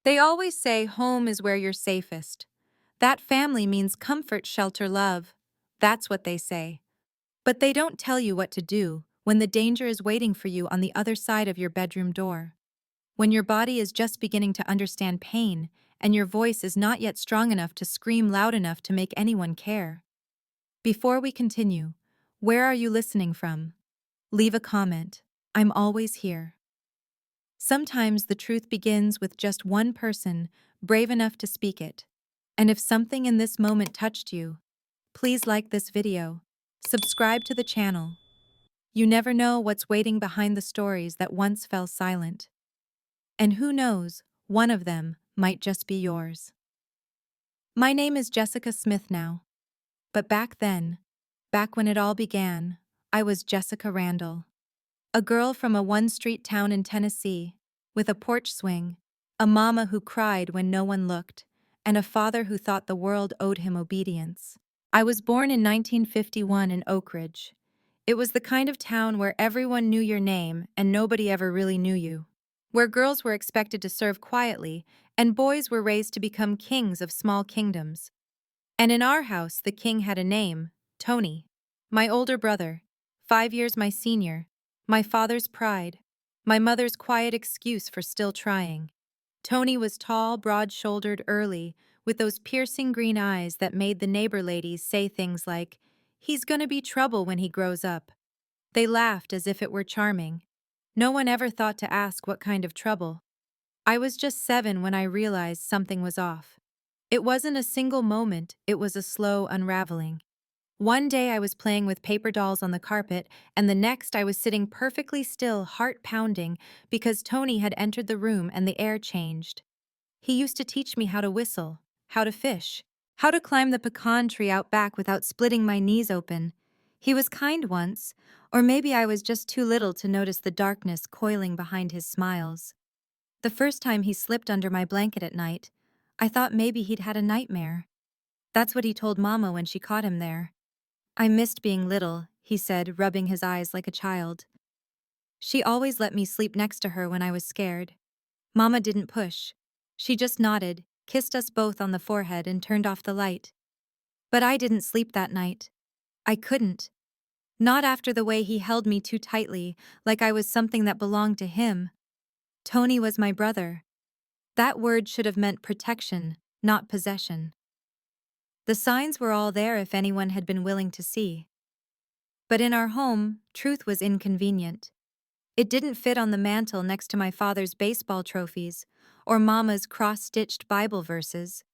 They always say home is where you're safest. That family means comfort, shelter, love. That's what they say. But they don't tell you what to do when the danger is waiting for you on the other side of your bedroom door. When your body is just beginning to understand pain and your voice is not yet strong enough to scream loud enough to make anyone care. Before we continue, where are you listening from? Leave a comment. I'm always here. Sometimes the truth begins with just one person brave enough to speak it. And if something in this moment touched you, please like this video, subscribe to the channel. You never know what's waiting behind the stories that once fell silent. And who knows, one of them might just be yours. My name is Jessica Smith now. But back then, back when it all began, I was Jessica Randall. A girl from a one-street town in Tennessee, with a porch swing, a mama who cried when no one looked, and a father who thought the world owed him obedience. I was born in 1951 in Oak Ridge. It was the kind of town where everyone knew your name and nobody ever really knew you. Where girls were expected to serve quietly and boys were raised to become kings of small kingdoms. And in our house, the king had a name, Tony. My older brother, 5 years my senior, my father's pride, my mother's quiet excuse for still trying. Tony was tall, broad-shouldered, early, with those piercing green eyes that made the neighbor ladies say things like, "He's gonna be trouble when he grows up." They laughed as if it were charming. No one ever thought to ask what kind of trouble. I was just 7 when I realized something was off. It wasn't a single moment, it was a slow unraveling. One day I was playing with paper dolls on the carpet, and the next I was sitting perfectly still, heart pounding, because Tony had entered the room and the air changed. He used to teach me how to whistle, how to fish, how to climb the pecan tree out back without splitting my knees open. He was kind once, or maybe I was just too little to notice the darkness coiling behind his smiles. The first time he slipped under my blanket at night, I thought maybe he'd had a nightmare. That's what he told Mama when she caught him there. "I missed being little," he said, rubbing his eyes like a child. She always let me sleep next to her when I was scared. Mama didn't push. She just nodded, kissed us both on the forehead, and turned off the light. But I didn't sleep that night. I couldn't. Not after the way he held me too tightly, like I was something that belonged to him. Tony was my brother. That word should have meant protection, not possession. The signs were all there if anyone had been willing to see. But in our home, truth was inconvenient. It didn't fit on the mantel next to my father's baseball trophies or Mama's cross-stitched Bible verses.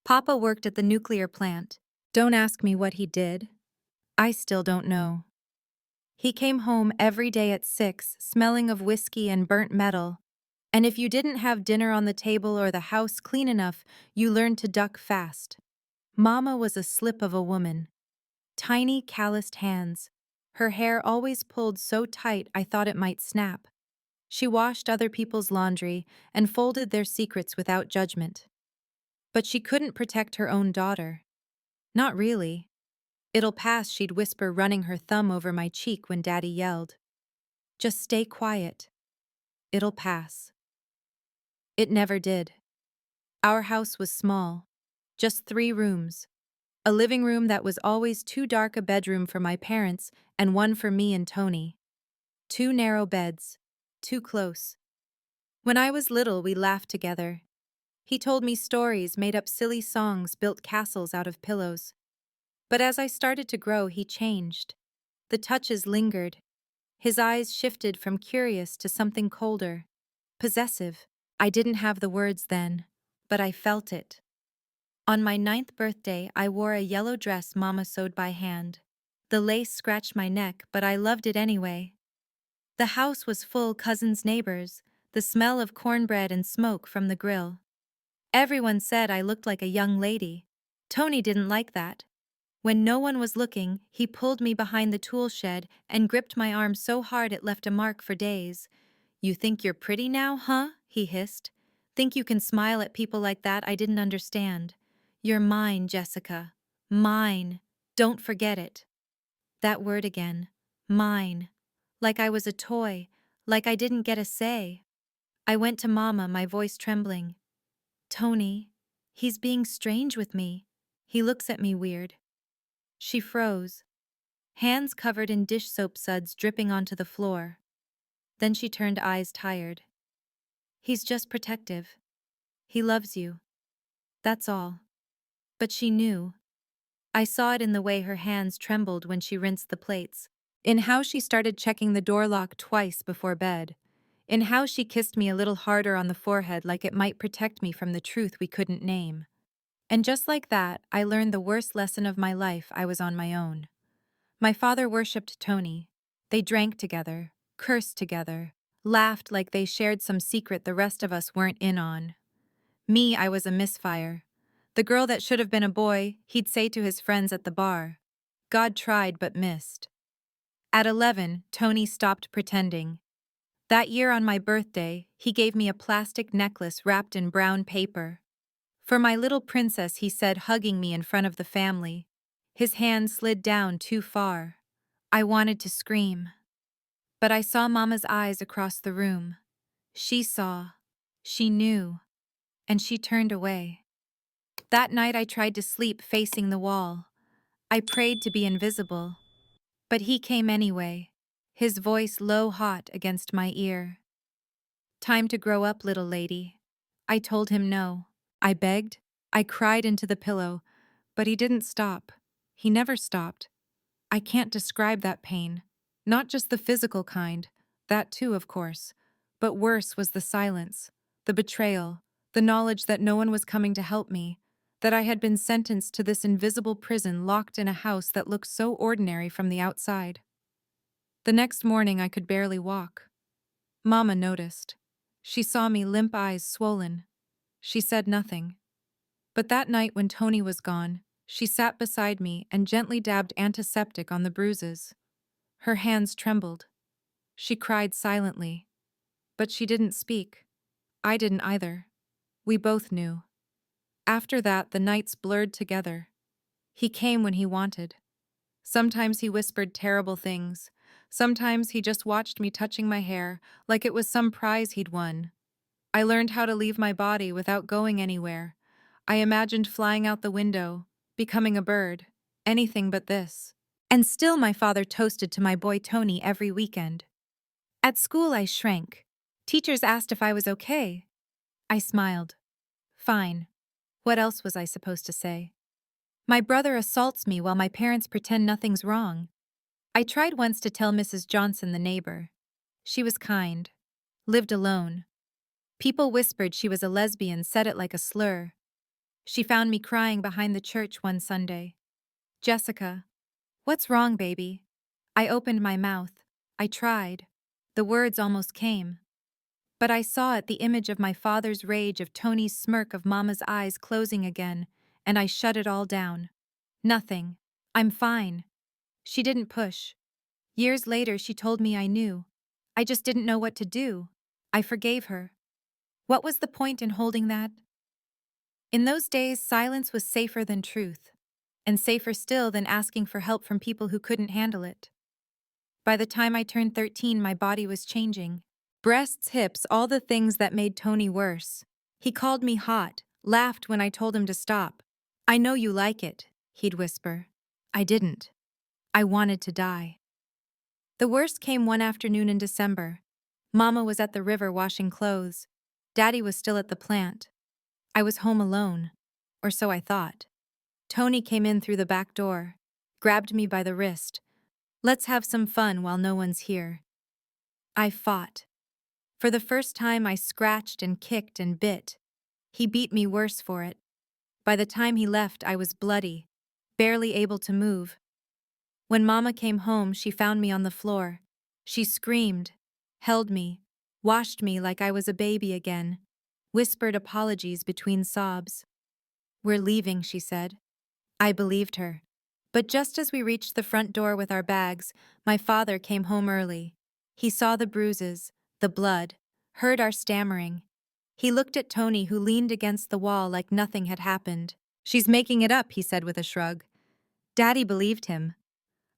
Papa worked at the nuclear plant. Don't ask me what he did. I still don't know. He came home every day at 6, smelling of whiskey and burnt metal. And if you didn't have dinner on the table or the house clean enough, you learned to duck fast. Mama was a slip of a woman. Tiny, calloused hands. Her hair always pulled so tight I thought it might snap. She washed other people's laundry and folded their secrets without judgment. But she couldn't protect her own daughter. Not really. "It'll pass," she'd whisper, running her thumb over my cheek when Daddy yelled. "Just stay quiet. It'll pass." It never did. Our house was small. Just 3 rooms. A living room that was always too dark, a bedroom for my parents, and one for me and Tony. 2 narrow beds. Too close. When I was little, we laughed together. He told me stories, made up silly songs, built castles out of pillows. But as I started to grow, he changed. The touches lingered. His eyes shifted from curious to something colder. Possessive. I didn't have the words then, but I felt it. On my 9th birthday, I wore a yellow dress Mama sewed by hand. The lace scratched my neck, but I loved it anyway. The house was full, cousins, neighbors, the smell of cornbread and smoke from the grill. Everyone said I looked like a young lady. Tony didn't like that. When no one was looking, he pulled me behind the tool shed and gripped my arm so hard it left a mark for days. "You think you're pretty now, huh?" he hissed. "Think you can smile at people like that?" I didn't understand. "You're mine, Jessica. Mine. Don't forget it." That word again. Mine. Like I was a toy. Like I didn't get a say. I went to Mama, my voice trembling. Tony, he's being strange with me. He looks at me weird. She froze, hands covered in dish soap suds dripping onto the floor. Then she turned, eyes tired. He's just protective. He loves you. That's all. But she knew. I saw it in the way her hands trembled when she rinsed the plates, in how she started checking the door lock twice before bed, in how she kissed me a little harder on the forehead like it might protect me from the truth we couldn't name. And just like that, I learned the worst lesson of my life. I was on my own. My father worshipped Tony. They drank together, cursed together, laughed like they shared some secret the rest of us weren't in on. Me, I was a misfire. The girl that should have been a boy, he'd say to his friends at the bar. God tried but missed. At 11, Tony stopped pretending. That year on my birthday, he gave me a plastic necklace wrapped in brown paper. For my little princess, he said, hugging me in front of the family. His hand slid down too far. I wanted to scream. But I saw Mama's eyes across the room. She saw. She knew. And she turned away. That night I tried to sleep facing the wall. I prayed to be invisible. But he came anyway, his voice low hot against my ear. Time to grow up, little lady. I told him no. I begged. I cried into the pillow. But he didn't stop. He never stopped. I can't describe that pain. Not just the physical kind. That too, of course. But worse was the silence, the betrayal, the knowledge that no one was coming to help me, that I had been sentenced to this invisible prison locked in a house that looked so ordinary from the outside. The next morning I could barely walk. Mama noticed. She saw me, limp eyes swollen. She said nothing. But that night when Tony was gone, she sat beside me and gently dabbed antiseptic on the bruises. Her hands trembled. She cried silently. But she didn't speak. I didn't either. We both knew. After that, the nights blurred together. He came when he wanted. Sometimes he whispered terrible things. Sometimes he just watched me touching my hair like it was some prize he'd won. I learned how to leave my body without going anywhere. I imagined flying out the window, becoming a bird, anything but this. And still my father toasted to my boy Tony every weekend. At school I shrank. Teachers asked if I was okay. I smiled. Fine. What else was I supposed to say? My brother assaults me while my parents pretend nothing's wrong. I tried once to tell Mrs. Johnson, the neighbor. She was kind. Lived alone. People whispered she was a lesbian, said it like a slur. She found me crying behind the church one Sunday. Jessica, what's wrong, baby? I opened my mouth. I tried. The words almost came. But I saw it, the image of my father's rage, of Tony's smirk, of Mama's eyes closing again, and I shut it all down. Nothing. I'm fine. She didn't push. Years later, she told me I knew. I just didn't know what to do. I forgave her. What was the point in holding that? In those days, silence was safer than truth, and safer still than asking for help from people who couldn't handle it. By the time I turned 13, my body was changing. Breasts, hips, all the things that made Tony worse. He called me hot, laughed when I told him to stop. I know you like it, he'd whisper. I didn't. I wanted to die. The worst came one afternoon in December. Mama was at the river washing clothes. Daddy was still at the plant. I was home alone, or so I thought. Tony came in through the back door, grabbed me by the wrist. Let's have some fun while no one's here. I fought. For the first time, I scratched and kicked and bit. He beat me worse for it. By the time he left, I was bloody, barely able to move. When Mama came home, she found me on the floor. She screamed, held me, washed me like I was a baby again, whispered apologies between sobs. We're leaving, she said. I believed her. But just as we reached the front door with our bags, my father came home early. He saw the bruises, the blood, heard our stammering. He looked at Tony, who leaned against the wall like nothing had happened. She's making it up, he said with a shrug. Daddy believed him.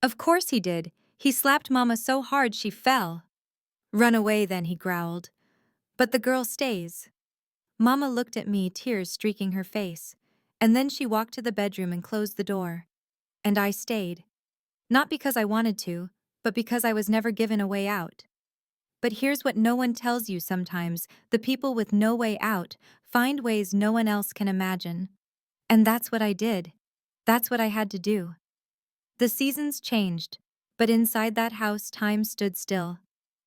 Of course he did. He slapped Mama so hard she fell. Run away then, he growled. But the girl stays. Mama looked at me, tears streaking her face, and then she walked to the bedroom and closed the door. And I stayed. Not because I wanted to, but because I was never given a way out. But here's what no one tells you sometimes: the people with no way out find ways no one else can imagine. And that's what I did. That's what I had to do. The seasons changed, but inside that house time stood still.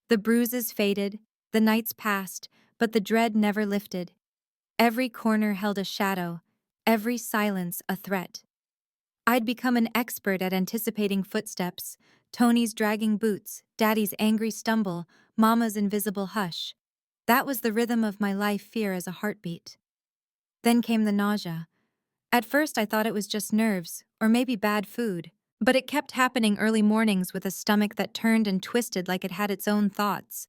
The bruises faded, the nights passed, but the dread never lifted. Every corner held a shadow, every silence a threat. I'd become an expert at anticipating footsteps: Tony's dragging boots, Daddy's angry stumble, Mama's invisible hush. That was the rhythm of my life, fear as a heartbeat. Then came the nausea. At first I thought it was just nerves, or maybe bad food. But it kept happening early mornings with a stomach that turned and twisted like it had its own thoughts.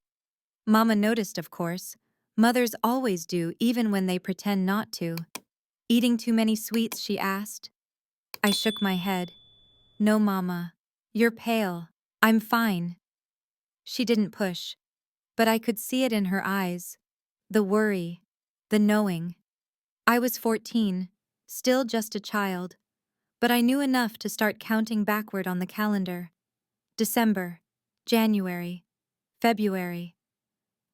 Mama noticed, of course. Mothers always do, even when they pretend not to. Eating too many sweets, she asked. I shook my head. No, Mama. You're pale. I'm fine. She didn't push, but I could see it in her eyes. The worry. The knowing. I was 14, still just a child, but I knew enough to start counting backward on the calendar. December, January, February.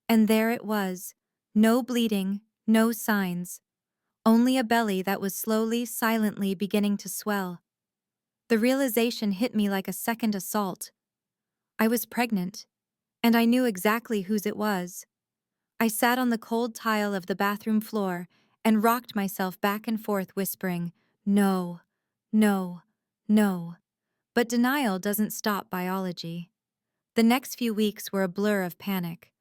And there it was. No bleeding, no signs. Only a belly that was slowly, silently beginning to swell. The realization hit me like a second assault. I was pregnant, and I knew exactly whose it was. I sat on the cold tile of the bathroom floor and rocked myself back and forth, whispering, "No, no, no." But denial doesn't stop biology. The next few weeks were a blur of panic.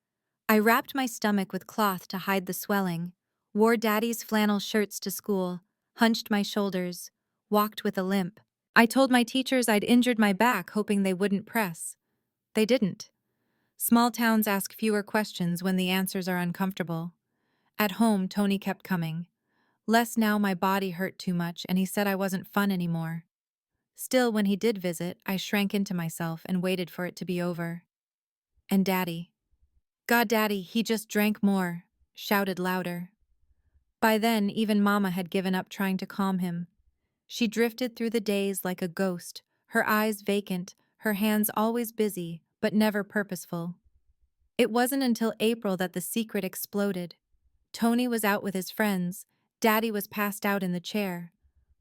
I wrapped my stomach with cloth to hide the swelling, wore Daddy's flannel shirts to school, hunched my shoulders, walked with a limp. I told my teachers I'd injured my back, hoping they wouldn't press. They didn't. Small towns ask fewer questions when the answers are uncomfortable. At home, Tony kept coming. Less now, my body hurt too much, and he said I wasn't fun anymore. Still, when he did visit, I shrank into myself and waited for it to be over. And Daddy. God, Daddy, he just drank more, shouted louder. By then, even Mama had given up trying to calm him. She drifted through the days like a ghost, her eyes vacant, her hands always busy, but never purposeful. It wasn't until April that the secret exploded. Tony was out with his friends. Daddy was passed out in the chair.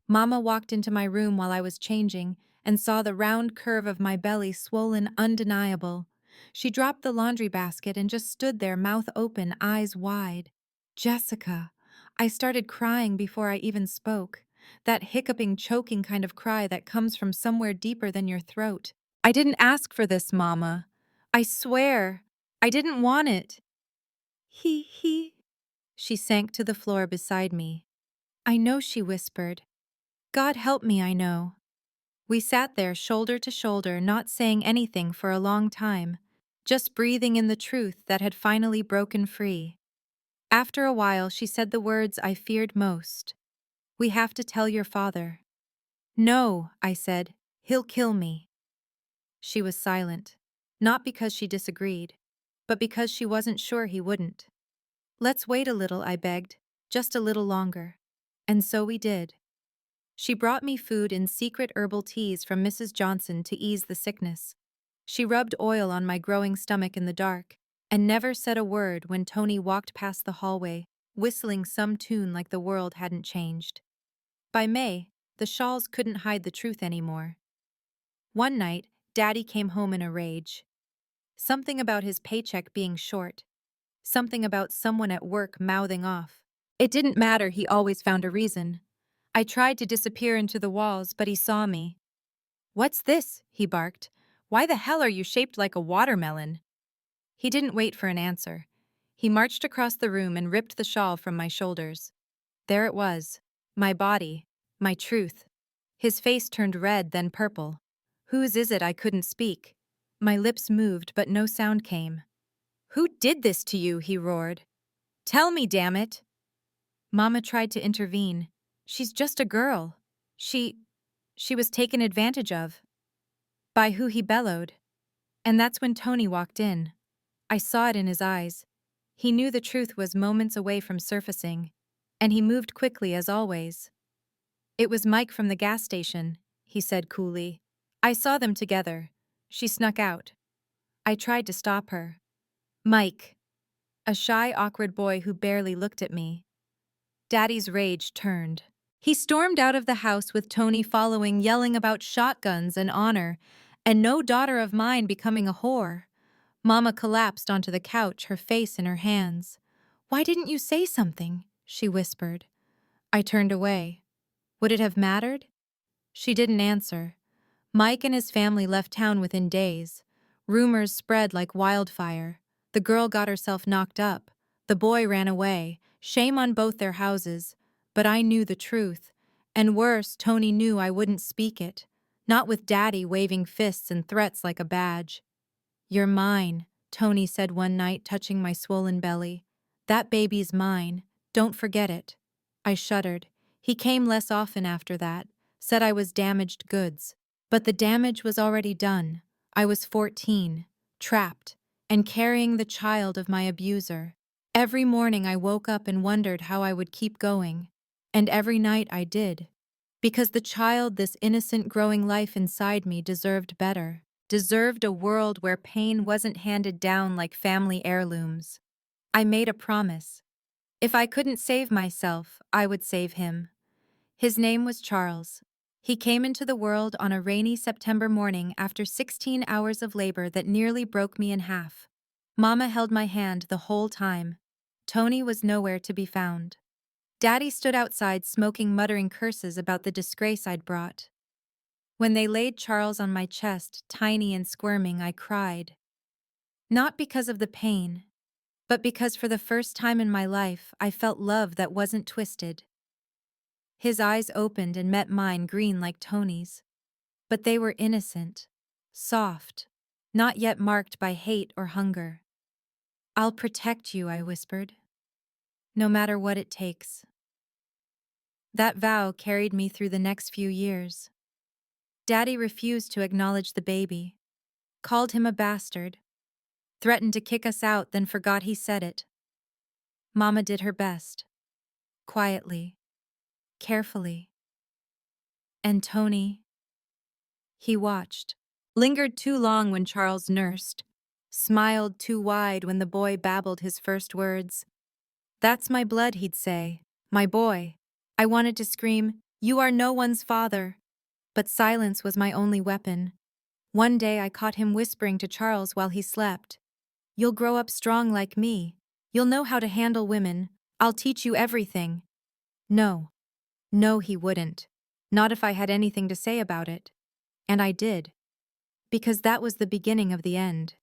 Mama walked into my room while I was changing and saw the round curve of my belly swollen, undeniable. She dropped the laundry basket and just stood there, mouth open, eyes wide. Jessica. I started crying before I even spoke. That hiccuping, choking kind of cry that comes from somewhere deeper than your throat. I didn't ask for this, Mama. I swear. I didn't want it. He. She sank to the floor beside me. I know, she whispered. God help me, I know. We sat there shoulder to shoulder, not saying anything for a long time, just breathing in the truth that had finally broken free. After a while, she said the words I feared most. We have to tell your father. No, I said. He'll kill me. She was silent, not because she disagreed, but because she wasn't sure he wouldn't. Let's wait a little, I begged, just a little longer. And so we did. She brought me food in secret herbal teas from Mrs. Johnson to ease the sickness. She rubbed oil on my growing stomach in the dark, and never said a word when Tony walked past the hallway, whistling some tune like the world hadn't changed. By May, the shawls couldn't hide the truth anymore. One night, Daddy came home in a rage. Something about his paycheck being short. Something about someone at work mouthing off. It didn't matter, he always found a reason. I tried to disappear into the walls, but he saw me. "What's this?" he barked. "Why the hell are you shaped like a watermelon?" He didn't wait for an answer. He marched across the room and ripped the shawl from my shoulders. There it was. My body. My truth. His face turned red, then purple. "Whose is it?" I couldn't speak. My lips moved, but no sound came. "Who did this to you?" he roared. "Tell me, damn it!" Mama tried to intervene. "She's just a girl. She was taken advantage of." "By who?" he bellowed. And that's when Tony walked in. I saw it in his eyes. He knew the truth was moments away from surfacing, and he moved quickly as always. "It was Mike from the gas station," he said coolly. "I saw them together." She snuck out. I tried to stop her. "Mike." A shy, awkward boy who barely looked at me. Daddy's rage turned. He stormed out of the house with Tony following, yelling about shotguns and honor, and no daughter of mine becoming a whore. Mama collapsed onto the couch, her face in her hands. "Why didn't you say something?" she whispered. I turned away. Would it have mattered? She didn't answer. Mike and his family left town within days. Rumors spread like wildfire. The girl got herself knocked up. The boy ran away. Shame on both their houses. But I knew the truth. And worse, Tony knew I wouldn't speak it. Not with Daddy waving fists and threats like a badge. "You're mine," Tony said one night, touching my swollen belly. "That baby's mine. Don't forget it." I shuddered. He came less often after that, said I was damaged goods. But the damage was already done. I was 14, trapped, and carrying the child of my abuser. Every morning I woke up and wondered how I would keep going. And every night I did. Because the child, this innocent growing life inside me, deserved better. Deserved a world where pain wasn't handed down like family heirlooms. I made a promise. If I couldn't save myself, I would save him. His name was Charles. He came into the world on a rainy September morning after 16 hours of labor that nearly broke me in half. Mama held my hand the whole time. Tony was nowhere to be found. Daddy stood outside smoking, muttering curses about the disgrace I'd brought. When they laid Charles on my chest, tiny and squirming, I cried. Not because of the pain, but because for the first time in my life, I felt love that wasn't twisted. His eyes opened and met mine, green like Tony's. But they were innocent, soft, not yet marked by hate or hunger. "I'll protect you," I whispered. "No matter what it takes." That vow carried me through the next few years. Daddy refused to acknowledge the baby, called him a bastard, threatened to kick us out, then forgot he said it. Mama did her best. Quietly, carefully. And Tony, he watched. Lingered too long when Charles nursed. Smiled too wide when the boy babbled his first words. "That's my blood," he'd say. "My boy." I wanted to scream, "You are no one's father." But silence was my only weapon. One day I caught him whispering to Charles while he slept. "You'll grow up strong like me. You'll know how to handle women. I'll teach you everything." No. No, he wouldn't. Not if I had anything to say about it. And I did. Because that was the beginning of the end.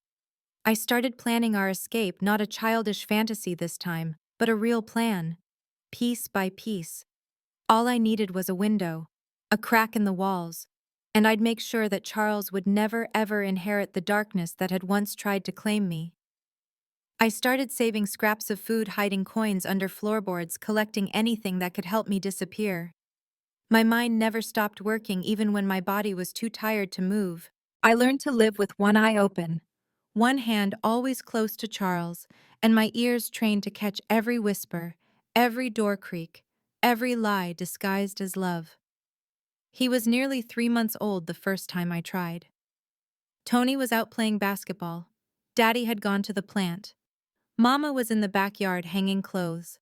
I started planning our escape, not a childish fantasy this time, but a real plan. Piece by piece. All I needed was a window, a crack in the walls, and I'd make sure that Charles would never ever inherit the darkness that had once tried to claim me. I started saving scraps of food, hiding coins under floorboards, collecting anything that could help me disappear. My mind never stopped working even when my body was too tired to move. I learned to live with one eye open, one hand always close to Charles, and my ears trained to catch every whisper, every door creak, every lie disguised as love. He was nearly 3 months old the first time I tried. Tony was out playing basketball. Daddy had gone to the plant. Mama was in the backyard hanging clothes.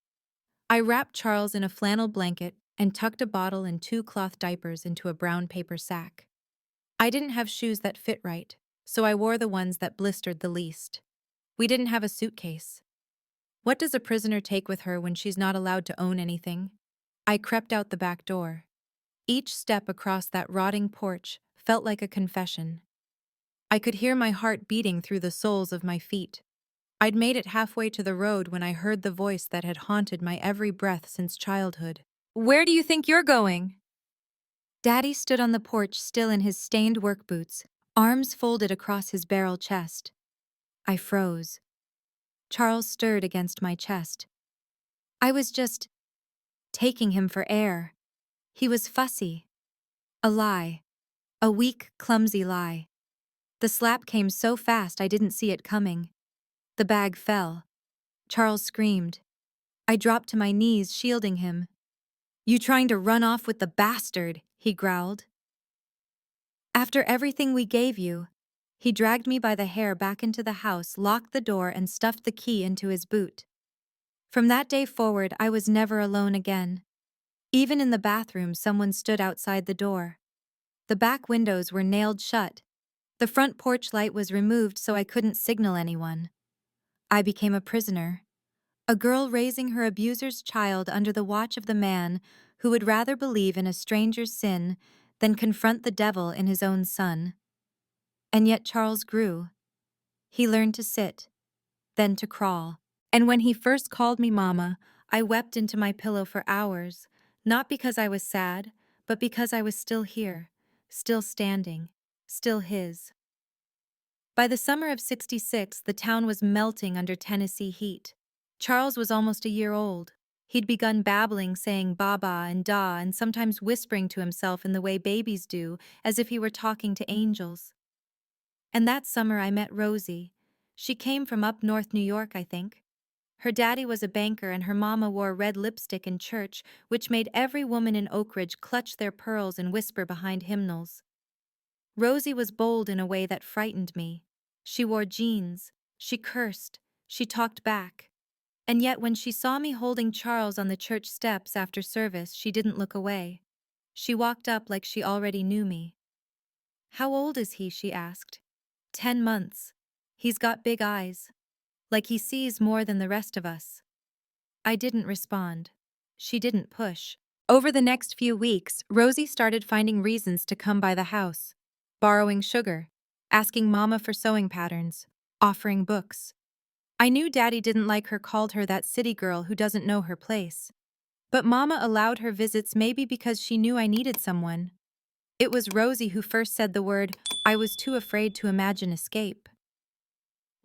I wrapped Charles in a flannel blanket and tucked a bottle and 2 cloth diapers into a brown paper sack. I didn't have shoes that fit right, so I wore the ones that blistered the least. We didn't have a suitcase. What does a prisoner take with her when she's not allowed to own anything? I crept out the back door. Each step across that rotting porch felt like a confession. I could hear my heart beating through the soles of my feet. I'd made it halfway to the road when I heard the voice that had haunted my every breath since childhood. "Where do you think you're going?" Daddy stood on the porch, still in his stained work boots, arms folded across his barrel chest. I froze. Charles stirred against my chest. I was just taking him for air. He was fussy. A lie. A weak, clumsy lie. The slap came so fast I didn't see it coming. The bag fell. Charles screamed. I dropped to my knees, shielding him. You trying to run off with the bastard, he growled. After everything we gave you. He dragged me by the hair back into the house, locked the door, and stuffed the key into his boot. From that day forward, I was never alone again. Even in the bathroom, someone stood outside the door. The back windows were nailed shut. The front porch light was removed so I couldn't signal anyone. I became a prisoner. A girl raising her abuser's child under the watch of the man who would rather believe in a stranger's sin than confront the devil in his own son. And yet Charles grew. He learned to sit, then to crawl. And when he first called me Mama, I wept into my pillow for hours, not because I was sad, but because I was still here, still standing, still his. By the summer of '66, the town was melting under Tennessee heat. Charles was almost a year old. He'd begun babbling, saying Baba and Da, and sometimes whispering to himself in the way babies do, as if he were talking to angels. And that summer I met Rosie. She came from up north New York, I think. Her daddy was a banker and her mama wore red lipstick in church, which made every woman in Oak Ridge clutch their pearls and whisper behind hymnals. Rosie was bold in a way that frightened me. She wore jeans, she cursed, she talked back. And yet when she saw me holding Charles on the church steps after service, she didn't look away. She walked up like she already knew me. How old is he? She asked. 10 months. He's got big eyes. Like he sees more than the rest of us. I didn't respond. She didn't push. Over the next few weeks, Rosie started finding reasons to come by the house. Borrowing sugar, asking Mama for sewing patterns, offering books. I knew Daddy didn't like her, called her that city girl who doesn't know her place. But Mama allowed her visits, maybe because she knew I needed someone. It was Rosie who first said the word. I was too afraid to imagine escape.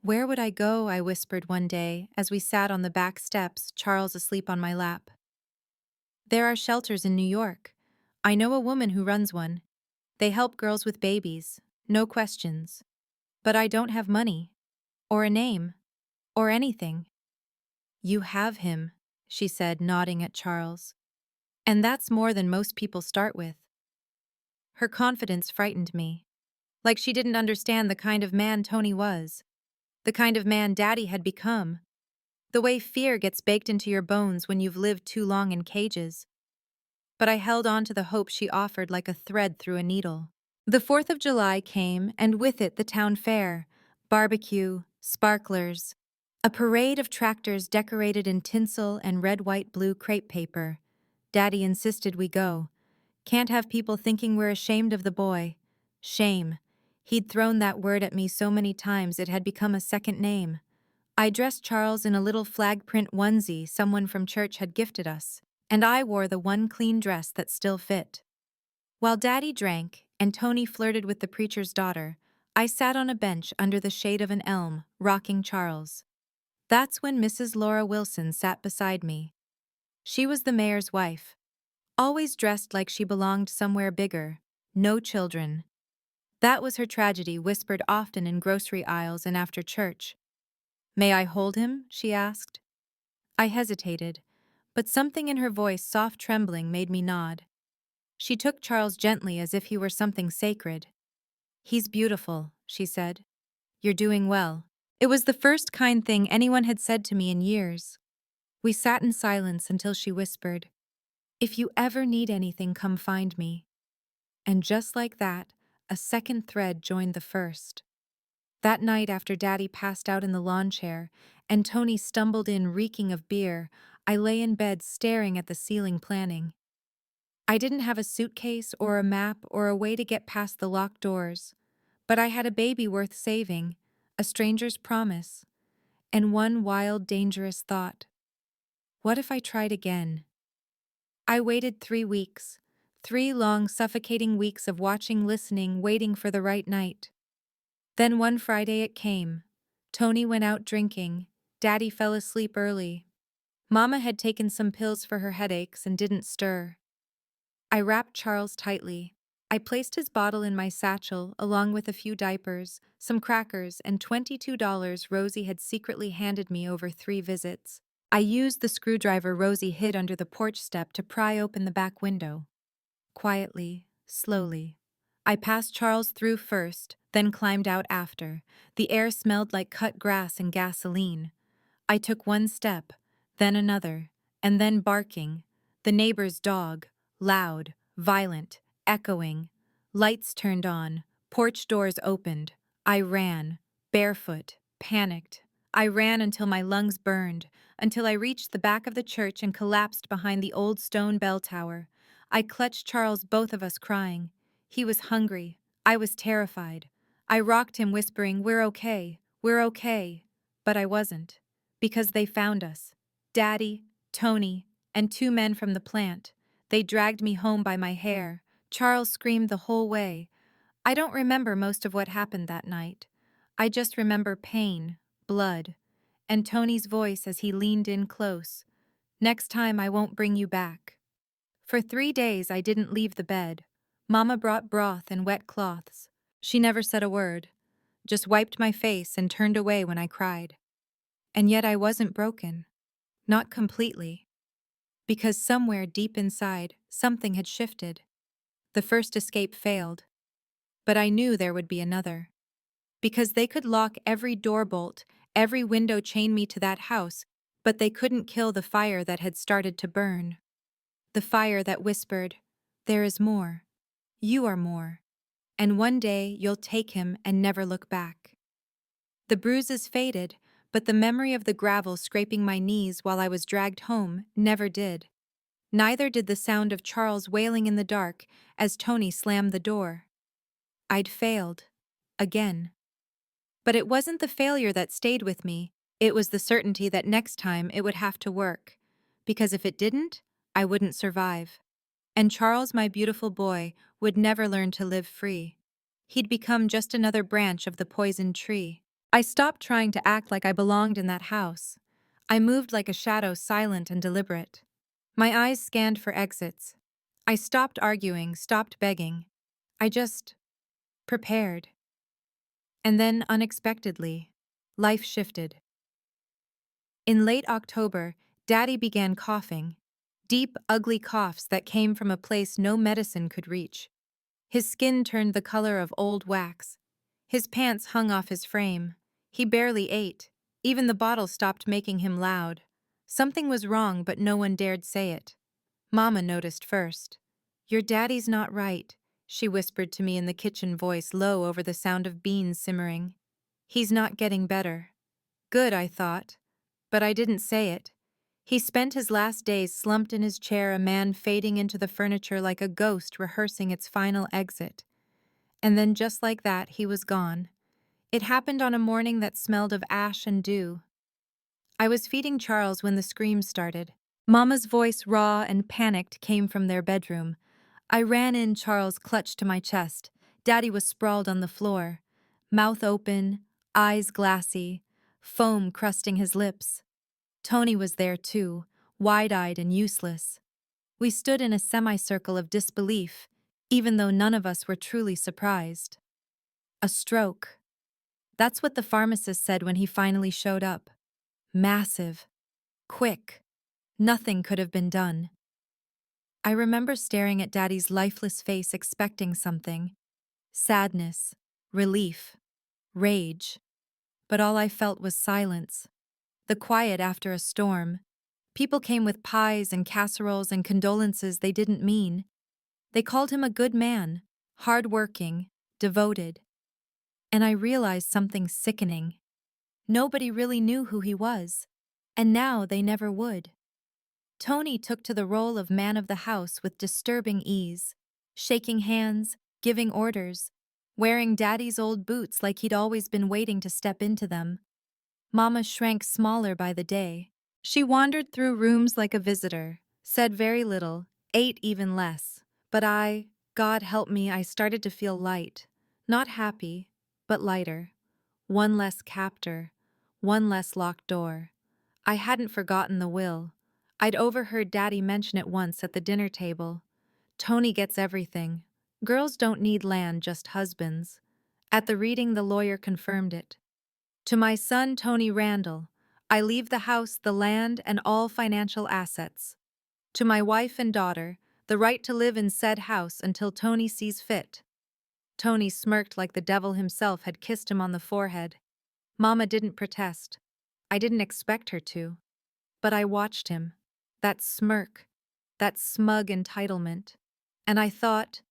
Where would I go? I whispered one day as we sat on the back steps, Charles asleep on my lap. There are shelters in New York. I know a woman who runs one. They help girls with babies, no questions. But I don't have money, or a name, or anything. You have him, she said, nodding at Charles. And that's more than most people start with. Her confidence frightened me. Like she didn't understand the kind of man Tony was. The kind of man Daddy had become. The way fear gets baked into your bones when you've lived too long in cages. But I held on to the hope she offered like a thread through a needle. The 4th of July came, and with it the town fair. Barbecue, sparklers. A parade of tractors decorated in tinsel and red, white, blue crepe paper. Daddy insisted we go. Can't have people thinking we're ashamed of the boy. Shame. He'd thrown that word at me so many times it had become a second name. I dressed Charles in a little flag print onesie someone from church had gifted us, and I wore the one clean dress that still fit. While Daddy drank and Tony flirted with the preacher's daughter, I sat on a bench under the shade of an elm, rocking Charles. That's when Mrs. Laura Wilson sat beside me. She was the mayor's wife, always dressed like she belonged somewhere bigger, no children. That was her tragedy, whispered often in grocery aisles and after church. May I hold him? She asked. I hesitated, but something in her voice, soft trembling, made me nod. She took Charles gently as if he were something sacred. He's beautiful, she said. You're doing well. It was the first kind thing anyone had said to me in years. We sat in silence until she whispered, If you ever need anything, come find me. And just like that, a second thread joined the first. That night after Daddy passed out in the lawn chair and Tony stumbled in reeking of beer, I lay in bed staring at the ceiling planning. I didn't have a suitcase or a map or a way to get past the locked doors, but I had a baby worth saving, a stranger's promise, and one wild, dangerous thought. What if I tried again? I waited 3 weeks, 3 long, suffocating weeks of watching, listening, waiting for the right night. Then one Friday it came. Tony went out drinking. Daddy fell asleep early. Mama had taken some pills for her headaches and didn't stir. I wrapped Charles tightly. I placed his bottle in my satchel, along with a few diapers, some crackers, and $22 Rosie had secretly handed me over 3 visits. I used the screwdriver Rosie hid under the porch step to pry open the back window. Quietly, slowly. I passed Charles through first, then climbed out after. The air smelled like cut grass and gasoline. I took one step, then another, and then barking. The neighbor's dog, loud, violent, echoing. Lights turned on, porch doors opened. I ran, barefoot, panicked. I ran until my lungs burned, until I reached the back of the church and collapsed behind the old stone bell tower. I clutched Charles, both of us crying. He was hungry. I was terrified. I rocked him, whispering, "We're okay, we're okay." But I wasn't. Because they found us. Daddy, Tony, and 2 men from the plant. They dragged me home by my hair. Charles screamed the whole way. I don't remember most of what happened that night. I just remember pain, blood, and Tony's voice as he leaned in close. "Next time I won't bring you back." For 3 days I didn't leave the bed. Mama brought broth and wet cloths. She never said a word, just wiped my face and turned away when I cried. And yet I wasn't broken. Not completely. Because somewhere deep inside, something had shifted. The first escape failed. But I knew there would be another. Because they could lock every door bolt, every window, chain me to that house, but they couldn't kill the fire that had started to burn. The fire that whispered, "There is more. You are more. And one day you'll take him and never look back." The bruises faded, but the memory of the gravel scraping my knees while I was dragged home never did. Neither did the sound of Charles wailing in the dark as Tony slammed the door. I'd failed. Again. But it wasn't the failure that stayed with me, it was the certainty that next time it would have to work. Because if it didn't, I wouldn't survive. And Charles, my beautiful boy, would never learn to live free. He'd become just another branch of the poisoned tree. I stopped trying to act like I belonged in that house. I moved like a shadow, silent and deliberate. My eyes scanned for exits. I stopped arguing, stopped begging. I just prepared. And then, unexpectedly, life shifted. In late October, Daddy began coughing. Deep, ugly coughs that came from a place no medicine could reach. His skin turned the color of old wax. His pants hung off his frame. He barely ate. Even the bottle stopped making him loud. Something was wrong, but no one dared say it. Mama noticed first. "Your daddy's not right," she whispered to me in the kitchen, voice low over the sound of beans simmering. "He's not getting better." Good, I thought. But I didn't say it. He spent his last days slumped in his chair, a man fading into the furniture like a ghost rehearsing its final exit. And then just like that, he was gone. It happened on a morning that smelled of ash and dew. I was feeding Charles when the screams started. Mama's voice, raw and panicked, came from their bedroom. I ran in, Charles clutched to my chest. Daddy was sprawled on the floor, mouth open, eyes glassy, foam crusting his lips. Tony was there too, wide-eyed and useless. We stood in a semicircle of disbelief, even though none of us were truly surprised. A stroke. That's what the pharmacist said when he finally showed up. Massive. Quick. Nothing could have been done. I remember staring at Daddy's lifeless face, expecting something. Sadness, relief, rage. But all I felt was silence. The quiet after a storm. People came with pies and casseroles and condolences they didn't mean. They called him a good man, hard-working, devoted. And I realized something sickening. Nobody really knew who he was, and now they never would. Tony took to the role of man of the house with disturbing ease, shaking hands, giving orders, wearing Daddy's old boots like he'd always been waiting to step into them. Mama shrank smaller by the day. She wandered through rooms like a visitor, said very little, ate even less. But God help me, I started to feel light. Not happy, but lighter. One less captor, one less locked door. I hadn't forgotten the will. I'd overheard Daddy mention it once at the dinner table. Tony gets everything. Girls don't need land, just husbands. At the reading, the lawyer confirmed it. To my son, Tony Randall, I leave the house, the land, and all financial assets. To my wife and daughter, the right to live in said house until Tony sees fit. Tony smirked like the devil himself had kissed him on the forehead. Mama didn't protest. I didn't expect her to. But I watched him. That smirk. That smug entitlement. And I thought,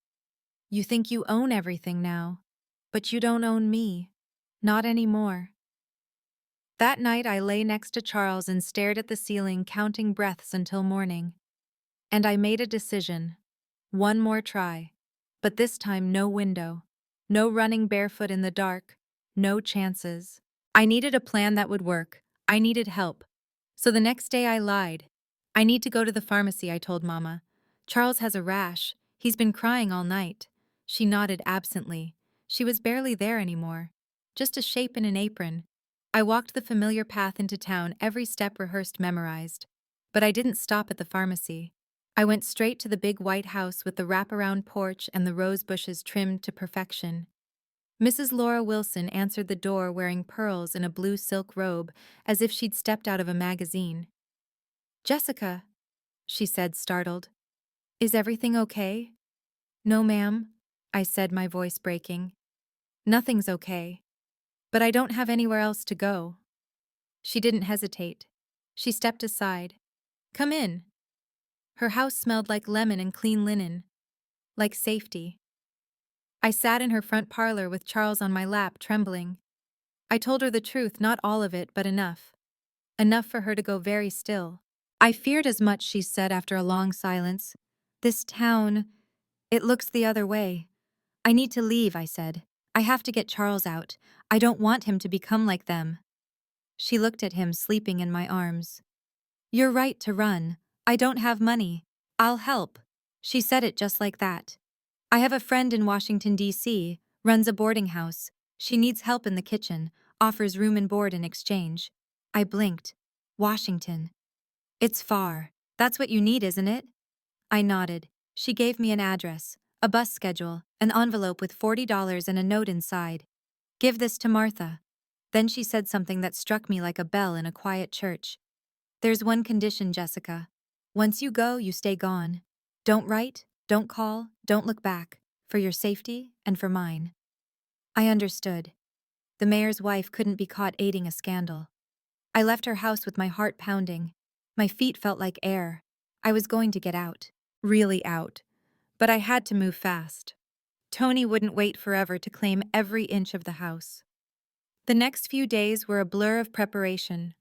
you think you own everything now. But you don't own me. Not anymore. That night I lay next to Charles and stared at the ceiling, counting breaths until morning. And I made a decision. One more try. But this time no window. No running barefoot in the dark. No chances. I needed a plan that would work. I needed help. So the next day I lied. I need to go to the pharmacy, I told Mama. Charles has a rash. He's been crying all night. She nodded absently. She was barely there anymore. Just a shape in an apron. I walked the familiar path into town, every step rehearsed, memorized. But I didn't stop at the pharmacy. I went straight to the big white house with the wraparound porch and the rose bushes trimmed to perfection. Mrs. Laura Wilson answered the door wearing pearls in a blue silk robe, as if she'd stepped out of a magazine. "Jessica," she said, startled. "Is everything okay?" "No, ma'am," I said, my voice breaking. "Nothing's okay. But I don't have anywhere else to go." She didn't hesitate. She stepped aside. "Come in." Her house smelled like lemon and clean linen. Like safety. I sat in her front parlor with Charles on my lap, trembling. I told her the truth, not all of it, but enough. Enough for her to go very still. "I feared as much," she said after a long silence. "This town, it looks the other way." "I need to leave," I said. "I have to get Charles out. I don't want him to become like them." She looked at him, sleeping in my arms. "You're right to run. I don't have money. I'll help." She said it just like that. "I have a friend in Washington, D.C., runs a boarding house. She needs help in the kitchen, offers room and board in exchange." I blinked. "Washington. It's far. That's what you need, isn't it?" I nodded. She gave me an address, a bus schedule, an envelope with $40 and a note inside. "Give this to Martha." Then she said something that struck me like a bell in a quiet church. "There's one condition, Jessica. Once you go, you stay gone. Don't write, don't call, don't look back. For your safety and for mine." I understood. The mayor's wife couldn't be caught aiding a scandal. I left her house with my heart pounding. My feet felt like air. I was going to get out. Really out. But I had to move fast. Tony wouldn't wait forever to claim every inch of the house. The next few days were a blur of preparation.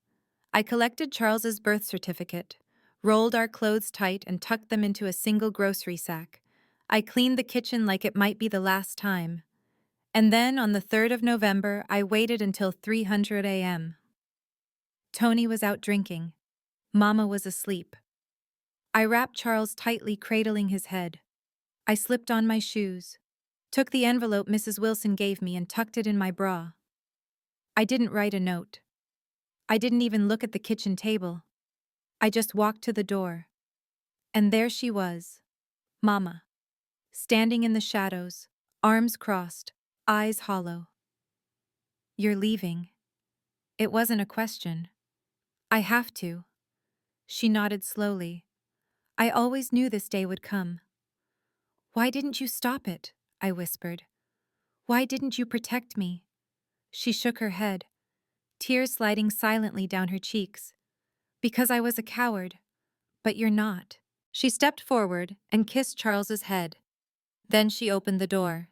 I collected Charles's birth certificate, rolled our clothes tight and tucked them into a single grocery sack. I cleaned the kitchen like it might be the last time. And then, on the 3rd of November, I waited until 3:00 a.m. Tony was out drinking. Mama was asleep. I wrapped Charles tightly, cradling his head. I slipped on my shoes, took the envelope Mrs. Wilson gave me and tucked it in my bra. I didn't write a note. I didn't even look at the kitchen table. I just walked to the door. And there she was, Mama, standing in the shadows, arms crossed, eyes hollow. "You're leaving." It wasn't a question. "I have to." She nodded slowly. "I always knew this day would come." "Why didn't you stop it?" I whispered. "Why didn't you protect me?" She shook her head, tears sliding silently down her cheeks. "Because I was a coward. But you're not." She stepped forward and kissed Charles's head. Then she opened the door.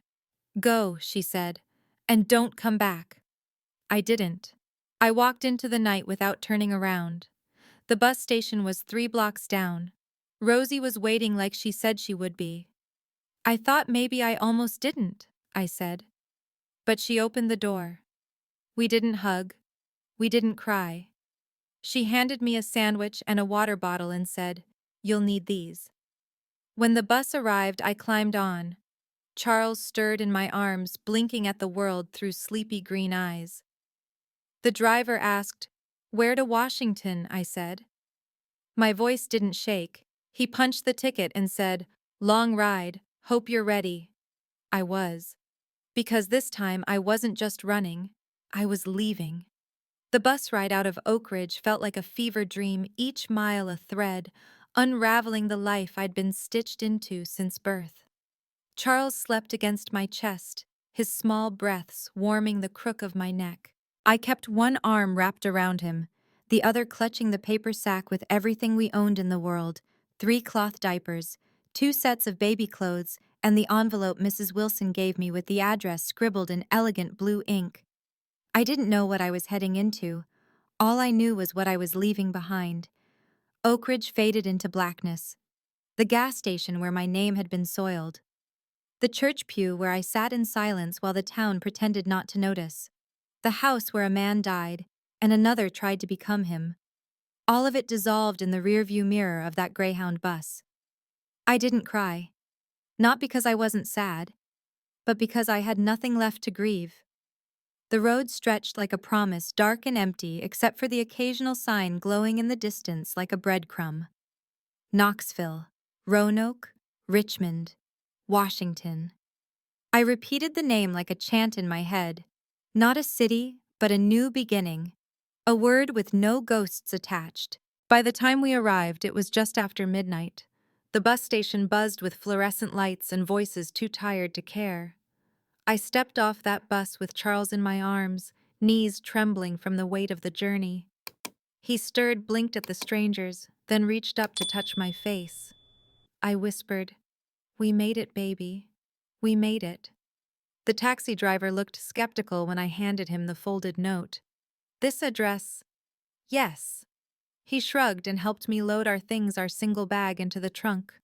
"Go," she said, "and don't come back." I didn't. I walked into the night without turning around. The bus station was 3 blocks down. Rosie was waiting like she said she would be. "I thought maybe I almost didn't," I said. But she opened the door. We didn't hug. We didn't cry. She handed me a sandwich and a water bottle and said, "You'll need these." When the bus arrived, I climbed on. Charles stirred in my arms, blinking at the world through sleepy green eyes. The driver asked, "Where to Washington?" I said. My voice didn't shake. He punched the ticket and said, "Long ride, hope you're ready." I was. Because this time I wasn't just running, I was leaving. The bus ride out of Oak Ridge felt like a fever dream, each mile a thread, unraveling the life I'd been stitched into since birth. Charles slept against my chest, his small breaths warming the crook of my neck. I kept one arm wrapped around him, the other clutching the paper sack with everything we owned in the world: 3 cloth diapers, 2 sets of baby clothes, and the envelope Mrs. Wilson gave me with the address scribbled in elegant blue ink. I didn't know what I was heading into. All I knew was what I was leaving behind. Oak Ridge faded into blackness. The gas station where my name had been soiled. The church pew where I sat in silence while the town pretended not to notice. The house where a man died, and another tried to become him. All of it dissolved in the rearview mirror of that Greyhound bus. I didn't cry. Not because I wasn't sad, but because I had nothing left to grieve. The road stretched like a promise, dark and empty except for the occasional sign glowing in the distance like a breadcrumb. Knoxville, Roanoke, Richmond, Washington. I repeated the name like a chant in my head. Not a city, but a new beginning. A word with no ghosts attached. By the time we arrived, it was just after midnight. The bus station buzzed with fluorescent lights and voices too tired to care. I stepped off that bus with Charles in my arms, knees trembling from the weight of the journey. He stirred, blinked at the strangers, then reached up to touch my face. I whispered, "We made it, baby. We made it." The taxi driver looked skeptical when I handed him the folded note. "This address?" "Yes." He shrugged and helped me load our single bag into the trunk.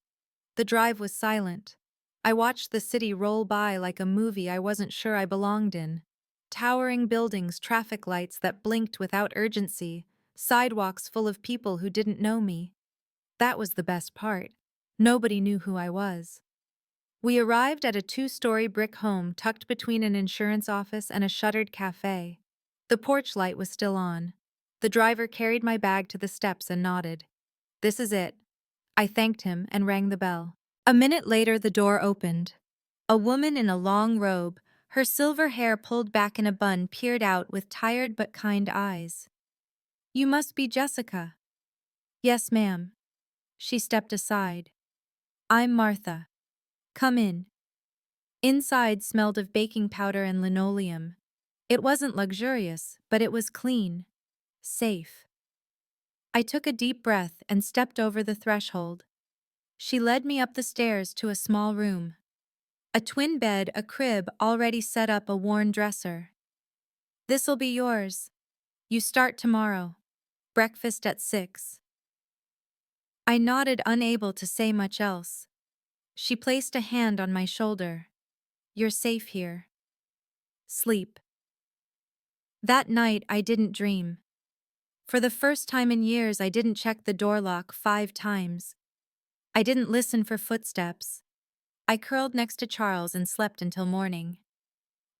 The drive was silent. I watched the city roll by like a movie I wasn't sure I belonged in. Towering buildings, traffic lights that blinked without urgency, sidewalks full of people who didn't know me. That was the best part. Nobody knew who I was. We arrived at a 2-story brick home tucked between an insurance office and a shuttered cafe. The porch light was still on. The driver carried my bag to the steps and nodded. "This is it." I thanked him and rang the bell. A minute later, the door opened. A woman in a long robe, her silver hair pulled back in a bun, peered out with tired but kind eyes. "You must be Jessica." "Yes, ma'am." She stepped aside. "I'm Martha. Come in." Inside smelled of baking powder and linoleum. It wasn't luxurious, but it was clean. Safe. I took a deep breath and stepped over the threshold. She led me up the stairs to a small room. A twin bed, a crib already set up, a worn dresser. "This'll be yours. You start tomorrow. Breakfast at 6. I nodded, unable to say much else. She placed a hand on my shoulder. "You're safe here. Sleep." That night, I didn't dream. For the first time in years, I didn't check the door lock 5 times. I didn't listen for footsteps. I curled next to Charles and slept until morning.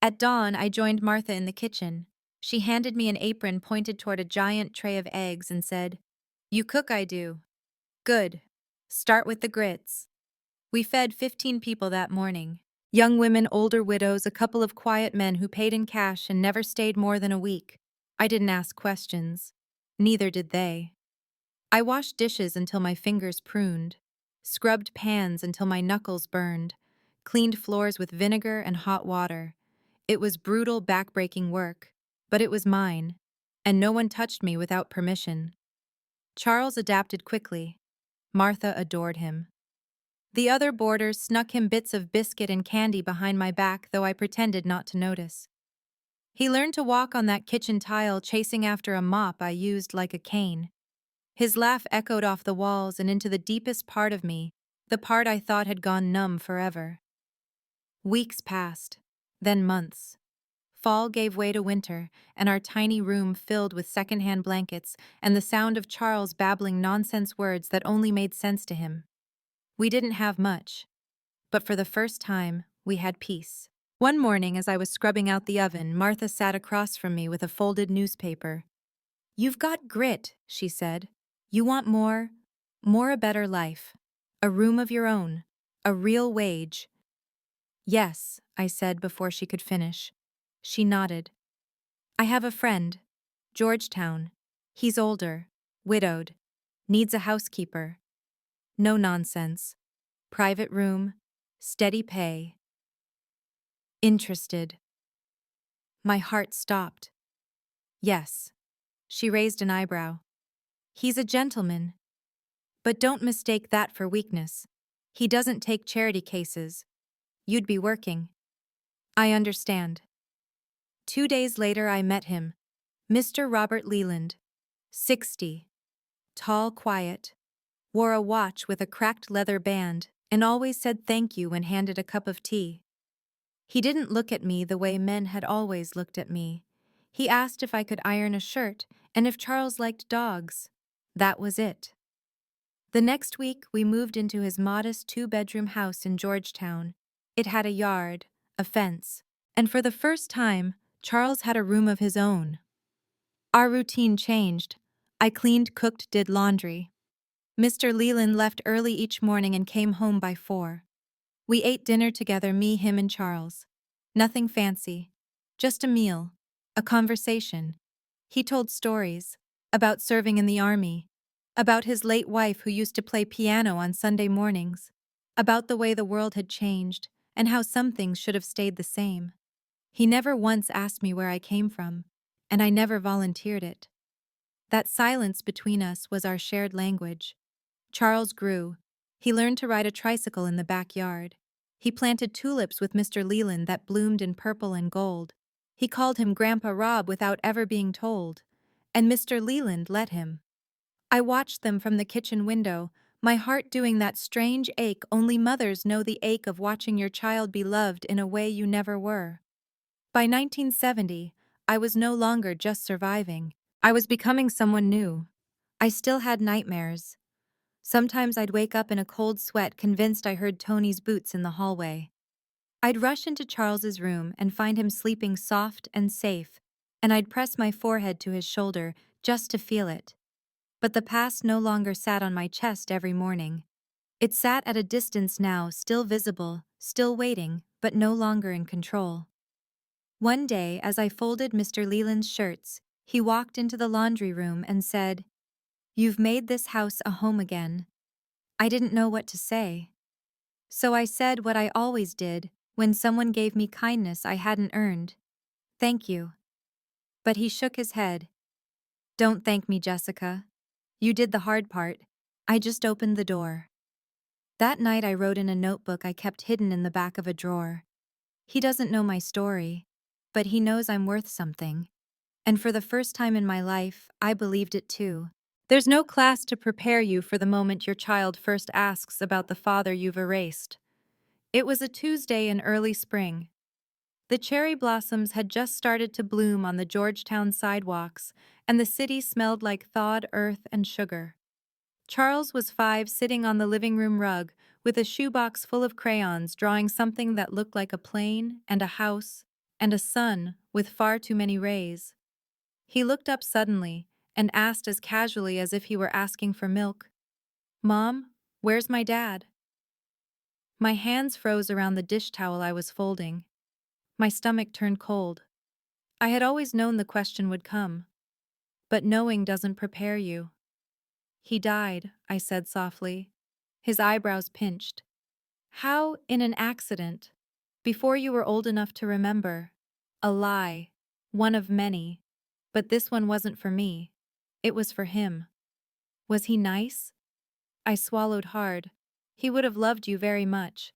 At dawn, I joined Martha in the kitchen. She handed me an apron pointed toward a giant tray of eggs and said, "You cook, I do." "Good. Start with the grits." We fed 15 people that morning. Young women, older widows, a couple of quiet men who paid in cash and never stayed more than a week. I didn't ask questions. Neither did they. I washed dishes until my fingers pruned, scrubbed pans until my knuckles burned, cleaned floors with vinegar and hot water. It was brutal, back-breaking work, but it was mine, and no one touched me without permission. Charles adapted quickly. Martha adored him. The other boarders snuck him bits of biscuit and candy behind my back, though I pretended not to notice. He learned to walk on that kitchen tile, chasing after a mop I used like a cane. His laugh echoed off the walls and into the deepest part of me, the part I thought had gone numb forever. Weeks passed, then months. Fall gave way to winter, and our tiny room filled with secondhand blankets and the sound of Charles babbling nonsense words that only made sense to him. We didn't have much, but for the first time, we had peace. One morning, as I was scrubbing out the oven, Martha sat across from me with a folded newspaper. "You've got grit," she said. "You want more a better life. A room of your own. A real wage." Yes, I said before she could finish. She nodded. I have a friend. Georgetown. He's older. Widowed. Needs a housekeeper. No nonsense. Private room. Steady pay. Interested. My heart stopped. Yes. She raised an eyebrow. He's a gentleman. But don't mistake that for weakness. He doesn't take charity cases. You'd be working. I understand. 2 days later I met him. Mr. Robert Leland. 60. Tall, quiet. Wore a watch with a cracked leather band and always said thank you when handed a cup of tea. He didn't look at me the way men had always looked at me. He asked if I could iron a shirt and if Charles liked dogs. That was it. The next week, we moved into his modest 2-bedroom house in Georgetown. It had a yard, a fence, and for the first time, Charles had a room of his own. Our routine changed. I cleaned, cooked, did laundry. Mr. Leland left early each morning and came home by 4. We ate dinner together, me, him, and Charles. Nothing fancy. Just a meal. A conversation. He told stories. About serving in the army. About his late wife who used to play piano on Sunday mornings. About the way the world had changed, and how some things should have stayed the same. He never once asked me where I came from, and I never volunteered it. That silence between us was our shared language. Charles grew. He learned to ride a tricycle in the backyard. He planted tulips with Mr. Leland that bloomed in purple and gold. He called him Grandpa Rob without ever being told. And Mr. Leland let him. I watched them from the kitchen window, my heart doing that strange ache only mothers know, the ache of watching your child be loved in a way you never were. By 1970, I was no longer just surviving. I was becoming someone new. I still had nightmares. Sometimes I'd wake up in a cold sweat convinced I heard Tony's boots in the hallway. I'd rush into Charles's room and find him sleeping soft and safe, and I'd press my forehead to his shoulder just to feel it. But the past no longer sat on my chest every morning. It sat at a distance now, still visible, still waiting, but no longer in control. One day, as I folded Mr. Leland's shirts, he walked into the laundry room and said, "You've made this house a home again." I didn't know what to say. So I said what I always did when someone gave me kindness I hadn't earned. "Thank you." But he shook his head. "Don't thank me, Jessica. You did the hard part. I just opened the door." That night I wrote in a notebook I kept hidden in the back of a drawer. He doesn't know my story, but he knows I'm worth something. And for the first time in my life, I believed it too. There's no class to prepare you for the moment your child first asks about the father you've erased. It was a Tuesday in early spring. The cherry blossoms had just started to bloom on the Georgetown sidewalks, and the city smelled like thawed earth and sugar. Charles was 5, sitting on the living room rug, with a shoebox full of crayons, drawing something that looked like a plane and a house and a sun with far too many rays. He looked up suddenly and asked as casually as if he were asking for milk, "Mom, where's my dad?" My hands froze around the dish towel I was folding. My stomach turned cold. I had always known the question would come. But knowing doesn't prepare you. "He died," I said softly. His eyebrows pinched. "How, in an accident? Before you were old enough to remember. A lie. One of many. But this one wasn't for me. It was for him." "Was he nice?" I swallowed hard. "He would have loved you very much."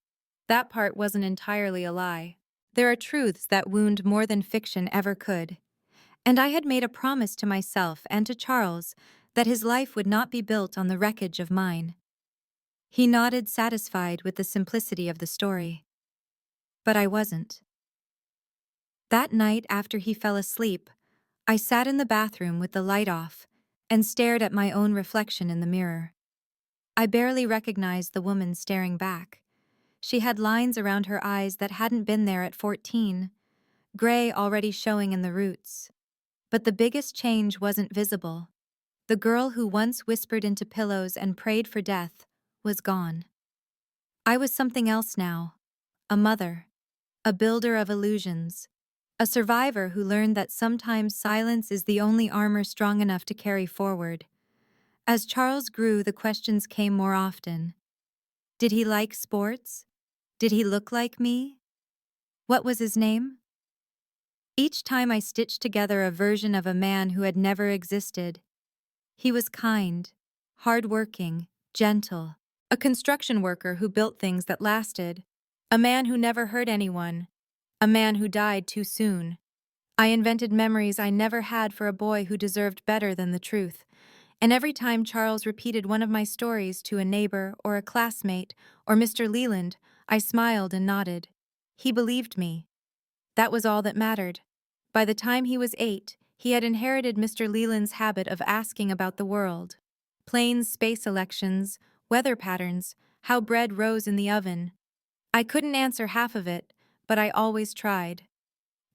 That part wasn't entirely a lie. There are truths that wound more than fiction ever could. And I had made a promise to myself and to Charles that his life would not be built on the wreckage of mine. He nodded, satisfied with the simplicity of the story. But I wasn't. That night, after he fell asleep, I sat in the bathroom with the light off and stared at my own reflection in the mirror. I barely recognized the woman staring back. She had lines around her eyes that hadn't been there at 14, gray already showing in the roots. But the biggest change wasn't visible. The girl who once whispered into pillows and prayed for death was gone. I was something else now. A mother. a builder of illusions, a survivor who learned that sometimes silence is the only armor strong enough to carry forward. As Charles grew, the questions came more often. Did he like sports? Did he look like me? What was his name? Each time I stitched together a version of a man who had never existed. He was kind, hard-working, gentle, a construction worker who built things that lasted, a man who never hurt anyone, a man who died too soon. I invented memories I never had for a boy who deserved better than the truth, and every time Charles repeated one of my stories to a neighbor or a classmate or Mr. Leland, I smiled and nodded. He believed me. That was all that mattered. By the time he was 8, he had inherited Mr. Leland's habit of asking about the world. Planes, space elections, weather patterns, how bread rose in the oven. I couldn't answer half of it, but I always tried.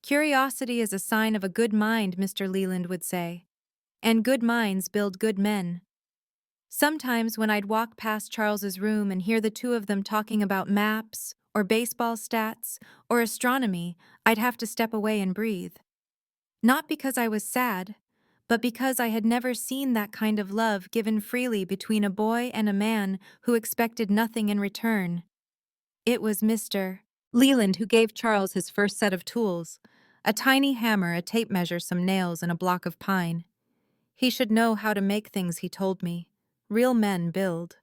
Curiosity is a sign of a good mind, Mr. Leland would say. And good minds build good men. Sometimes when I'd walk past Charles's room and hear the two of them talking about maps, or baseball stats, or astronomy, I'd have to step away and breathe. Not because I was sad, but because I had never seen that kind of love given freely between a boy and a man who expected nothing in return. It was Mr. Leland who gave Charles his first set of tools, a tiny hammer, a tape measure, some nails, and a block of pine. He should know how to make things, he told me. Real men build.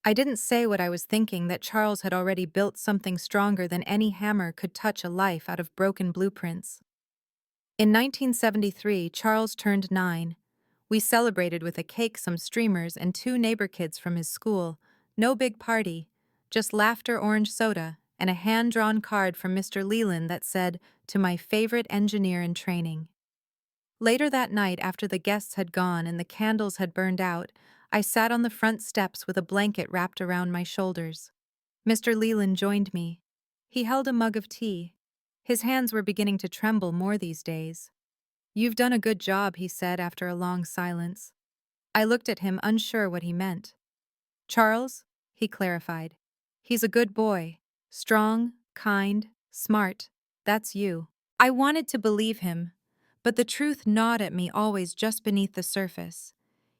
I didn't say what I was thinking, that Charles had already built something stronger than any hammer could touch, a life out of broken blueprints. In 1973, Charles turned 9. We celebrated with a cake, some streamers, and 2 neighbor kids from his school. No big party, just laughter, orange soda, and a hand-drawn card from Mr. Leland that said, "To my favorite engineer in training." Later that night, after the guests had gone and the candles had burned out, I sat on the front steps with a blanket wrapped around my shoulders. Mr. Leland joined me. He held a mug of tea. His hands were beginning to tremble more these days. "You've done a good job," he said after a long silence. I looked at him, unsure what he meant. "Charles," he clarified. "He's a good boy. Strong, kind, smart. That's you." I wanted to believe him, but the truth gnawed at me, always just beneath the surface.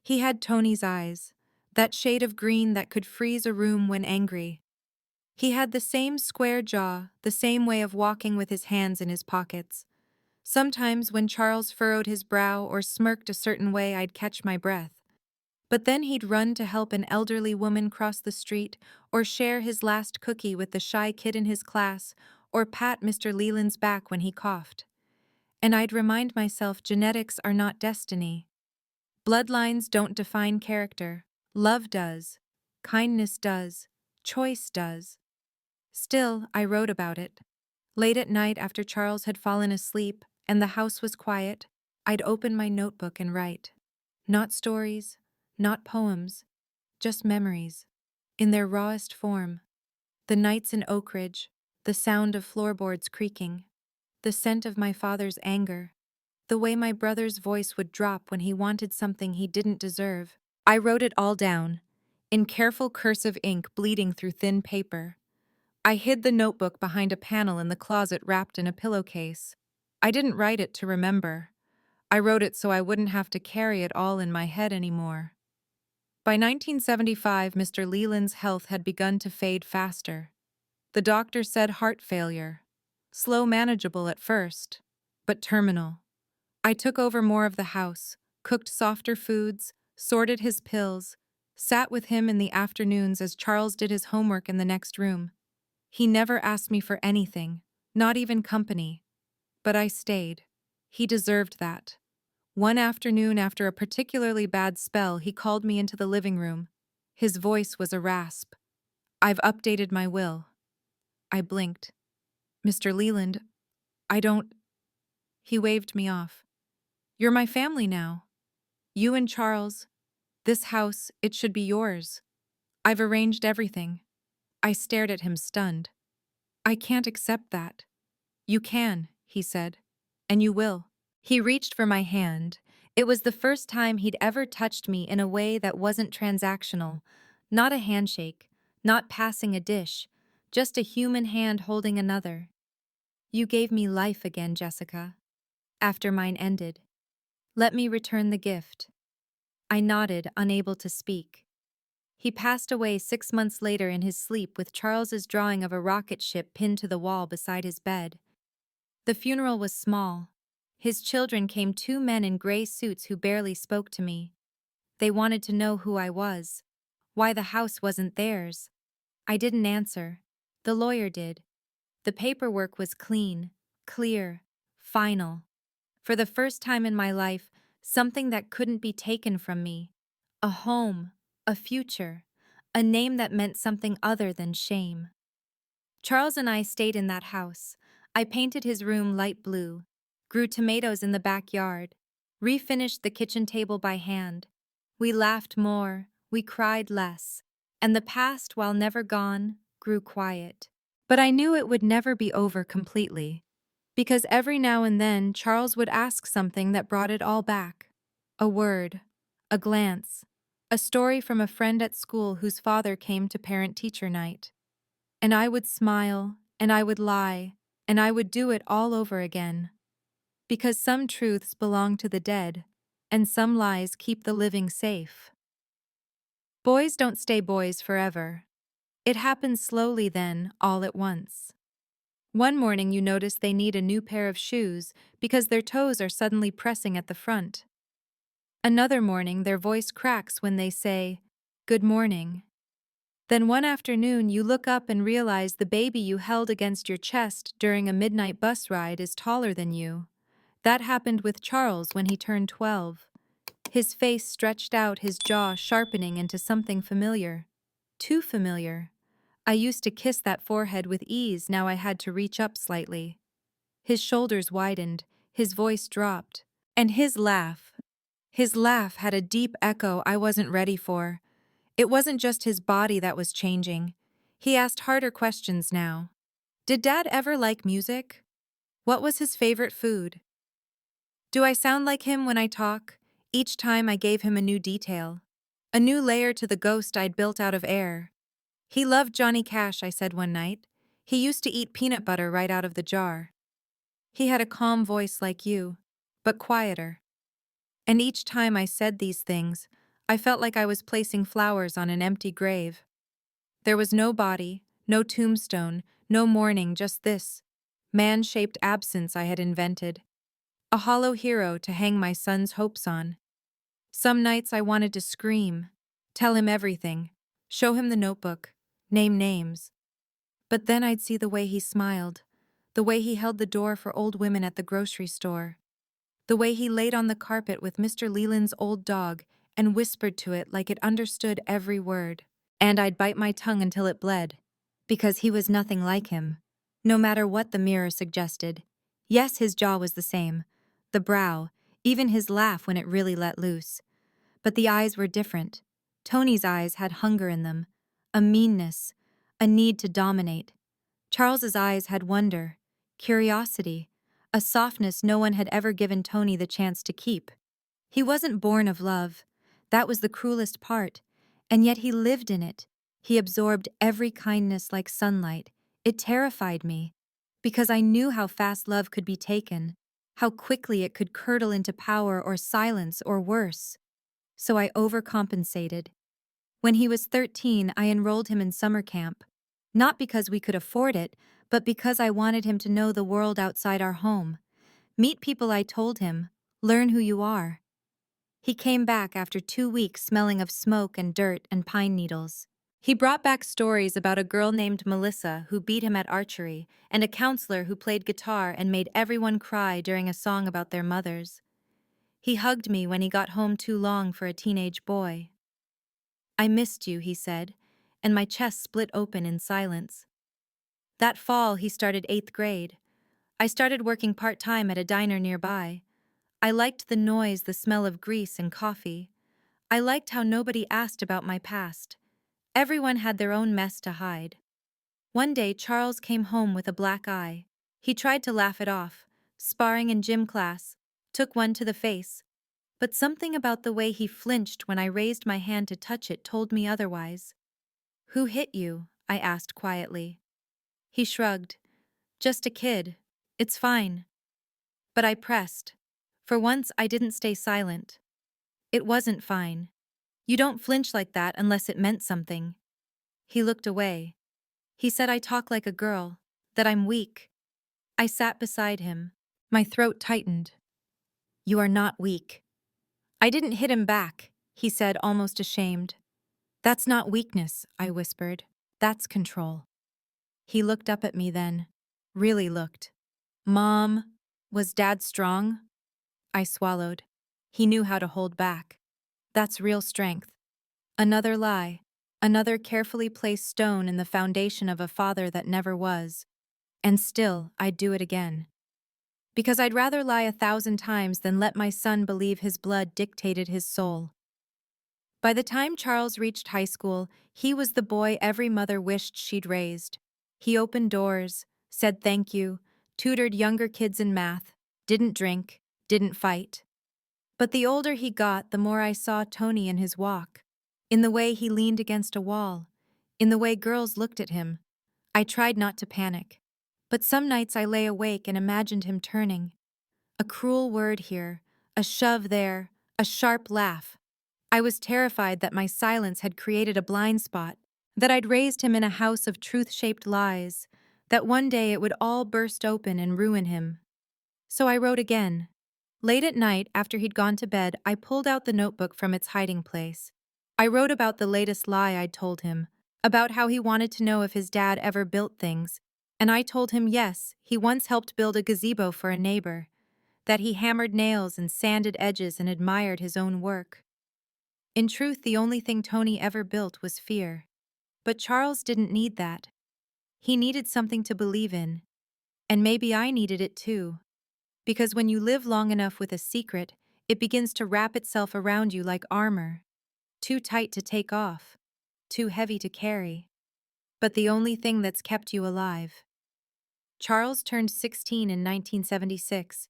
He had Tony's eyes, that shade of green that could freeze a room when angry. He had the same square jaw, the same way of walking with his hands in his pockets. Sometimes when Charles furrowed his brow or smirked a certain way, I'd catch my breath. But then he'd run to help an elderly woman cross the street, or share his last cookie with the shy kid in his class, or pat Mr. Leland's back when he coughed. And I'd remind myself, genetics are not destiny. Bloodlines don't define character. Love does. Kindness does. Choice does. Still, I wrote about it. Late at night, after Charles had fallen asleep and the house was quiet, I'd open my notebook and write. Not stories, not poems, just memories, in their rawest form. The nights in Oak Ridge, the sound of floorboards creaking, the scent of my father's anger, the way my brother's voice would drop when he wanted something he didn't deserve. I wrote it all down, in careful cursive ink bleeding through thin paper. I hid the notebook behind a panel in the closet, wrapped in a pillowcase. I didn't write it to remember. I wrote it so I wouldn't have to carry it all in my head anymore. By 1975, Mr. Leland's health had begun to fade faster. The doctor said heart failure. Slow, manageable at first, but terminal. I took over more of the house, cooked softer foods, sorted his pills, sat with him in the afternoons as Charles did his homework in the next room. He never asked me for anything, not even company. But I stayed. He deserved that. One afternoon, after a particularly bad spell, he called me into the living room. His voice was a rasp. "I've updated my will." I blinked. "Mr. Leland, I don't..." He waved me off. "You're my family now. You and Charles. This house, it should be yours. I've arranged everything." I stared at him, stunned. "I can't accept that." "You can," he said. "And you will." He reached for my hand. It was the first time he'd ever touched me in a way that wasn't transactional. Not a handshake, not passing a dish, just a human hand holding another. You gave me life again, Jessica. After mine ended. Let me return the gift. I nodded, unable to speak. He passed away 6 months later in his sleep with Charles's drawing of a rocket ship pinned to the wall beside his bed. The funeral was small. His children came, 2 men in gray suits who barely spoke to me. They wanted to know who I was, why the house wasn't theirs. I didn't answer. The lawyer did. The paperwork was clean, clear, final. For the first time in my life, something that couldn't be taken from me. A home, a future, a name that meant something other than shame. Charles and I stayed in that house. I painted his room light blue, grew tomatoes in the backyard, refinished the kitchen table by hand. We laughed more, we cried less, and the past, while never gone, grew quiet. But I knew it would never be over completely, because every now and then Charles would ask something that brought it all back. A word, a glance, a story from a friend at school whose father came to parent-teacher night. And I would smile, and I would lie, and I would do it all over again. Because some truths belong to the dead, and some lies keep the living safe. Boys don't stay boys forever. It happens slowly then, all at once. One morning you notice they need a new pair of shoes because their toes are suddenly pressing at the front. Another morning their voice cracks when they say, "Good morning." Then one afternoon you look up and realize the baby you held against your chest during a midnight bus ride is taller than you. That happened with Charles when he turned 12. His face stretched out, his jaw sharpening into something familiar. Too familiar. I used to kiss that forehead with ease, now I had to reach up slightly. His shoulders widened, his voice dropped, and his laugh had a deep echo I wasn't ready for. It wasn't just his body that was changing. He asked harder questions now. Did Dad ever like music? What was his favorite food? Do I sound like him when I talk? Each time I gave him a new detail. A new layer to the ghost I'd built out of air. He loved Johnny Cash, I said one night. He used to eat peanut butter right out of the jar. He had a calm voice like you, but quieter. And each time I said these things, I felt like I was placing flowers on an empty grave. There was no body, no tombstone, no mourning, just this man-shaped absence I had invented. A hollow hero to hang my son's hopes on. Some nights I wanted to scream, tell him everything, show him the notebook, name names. But then I'd see the way he smiled, the way he held the door for old women at the grocery store, the way he laid on the carpet with Mr. Leland's old dog and whispered to it like it understood every word. And I'd bite my tongue until it bled, because he was nothing like him, no matter what the mirror suggested. Yes, his jaw was the same, the brow, even his laugh when it really let loose. But the eyes were different. Tony's eyes had hunger in them, a meanness, a need to dominate. Charles's eyes had wonder, curiosity, a softness no one had ever given Tony the chance to keep. He wasn't born of love. That was the cruelest part. And yet he lived in it. He absorbed every kindness like sunlight. It terrified me, because I knew how fast love could be taken, how quickly it could curdle into power or silence or worse. So I overcompensated. When he was 13, I enrolled him in summer camp. Not because we could afford it, but because I wanted him to know the world outside our home. Meet people, I told him. Learn who you are. He came back after 2 weeks smelling of smoke and dirt and pine needles. He brought back stories about a girl named Melissa who beat him at archery and a counselor who played guitar and made everyone cry during a song about their mothers. He hugged me when he got home too long for a teenage boy. I missed you, he said, and my chest split open in silence. That fall, he started 8th grade. I started working part-time at a diner nearby. I liked the noise, the smell of grease and coffee. I liked how nobody asked about my past. Everyone had their own mess to hide. One day, Charles came home with a black eye. He tried to laugh it off, sparring in gym class, took one to the face. But something about the way he flinched when I raised my hand to touch it told me otherwise. "Who hit you?" I asked quietly. He shrugged. "Just a kid. It's fine. But I pressed. For once, I didn't stay silent. It wasn't fine. You don't flinch like that unless it meant something. He looked away. He said I talk like a girl, that I'm weak. I sat beside him. My throat tightened. You are not weak. I didn't hit him back, he said, almost ashamed. That's not weakness, I whispered. That's control. He looked up at me then. Really looked. Mom, was Dad strong? I swallowed. He knew how to hold back. That's real strength. Another lie. Another carefully placed stone in the foundation of a father that never was. And still, I'd do it again. Because I'd rather lie 1,000 times than let my son believe his blood dictated his soul. By the time Charles reached high school, he was the boy every mother wished she'd raised. He opened doors, said thank you, tutored younger kids in math, didn't drink, didn't fight. But the older he got, the more I saw Tony in his walk, in the way he leaned against a wall, in the way girls looked at him. I tried not to panic. But some nights I lay awake and imagined him turning. A cruel word here, a shove there, a sharp laugh. I was terrified that my silence had created a blind spot, that I'd raised him in a house of truth-shaped lies, that one day it would all burst open and ruin him. So I wrote again. Late at night, after he'd gone to bed, I pulled out the notebook from its hiding place. I wrote about the latest lie I'd told him, about how he wanted to know if his dad ever built things, and I told him yes, he once helped build a gazebo for a neighbor, that he hammered nails and sanded edges and admired his own work. In truth, the only thing Tony ever built was fear. But Charles didn't need that. He needed something to believe in. And maybe I needed it too. Because when you live long enough with a secret, it begins to wrap itself around you like armor. Too tight to take off. Too heavy to carry. But the only thing that's kept you alive. Charles turned 16 in 1976.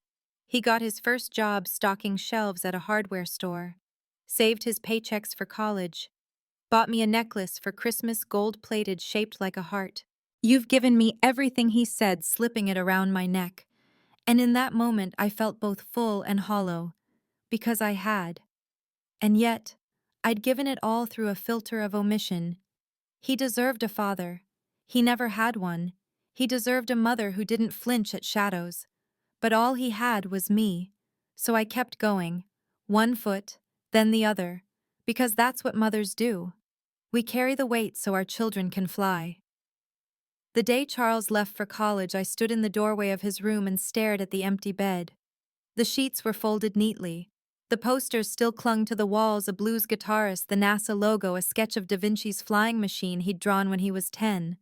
He got his first job stocking shelves at a hardware store, saved his paychecks for college, bought me a necklace for Christmas, gold-plated, shaped like a heart. You've given me everything, he said, slipping it around my neck. And in that moment I felt both full and hollow, because I had. And yet, I'd given it all through a filter of omission. He deserved a father. He never had one. He deserved a mother who didn't flinch at shadows. But all he had was me. So I kept going, one foot, then the other, because that's what mothers do. We carry the weight so our children can fly. The day Charles left for college, I stood in the doorway of his room and stared at the empty bed. The sheets were folded neatly. The posters still clung to the walls, a blues guitarist, the NASA logo, a sketch of Da Vinci's flying machine he'd drawn when he was 10.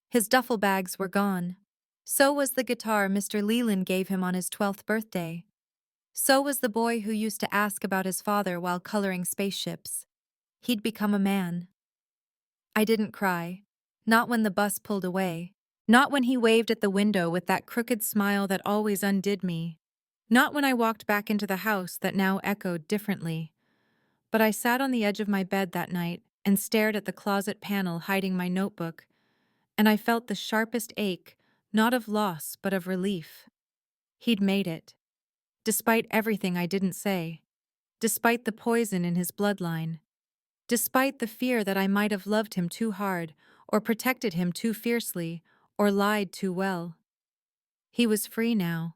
His duffel bags were gone. So was the guitar Mr. Leland gave him on his 12th birthday. So was the boy who used to ask about his father while coloring spaceships. He'd become a man. I didn't cry. Not when the bus pulled away. Not when he waved at the window with that crooked smile that always undid me. Not when I walked back into the house that now echoed differently. But I sat on the edge of my bed that night and stared at the closet panel hiding my notebook, and I felt the sharpest ache, not of loss but of relief. He'd made it. Despite everything I didn't say. Despite the poison in his bloodline. Despite the fear that I might have loved him too hard, or protected him too fiercely, or lied too well. He was free now.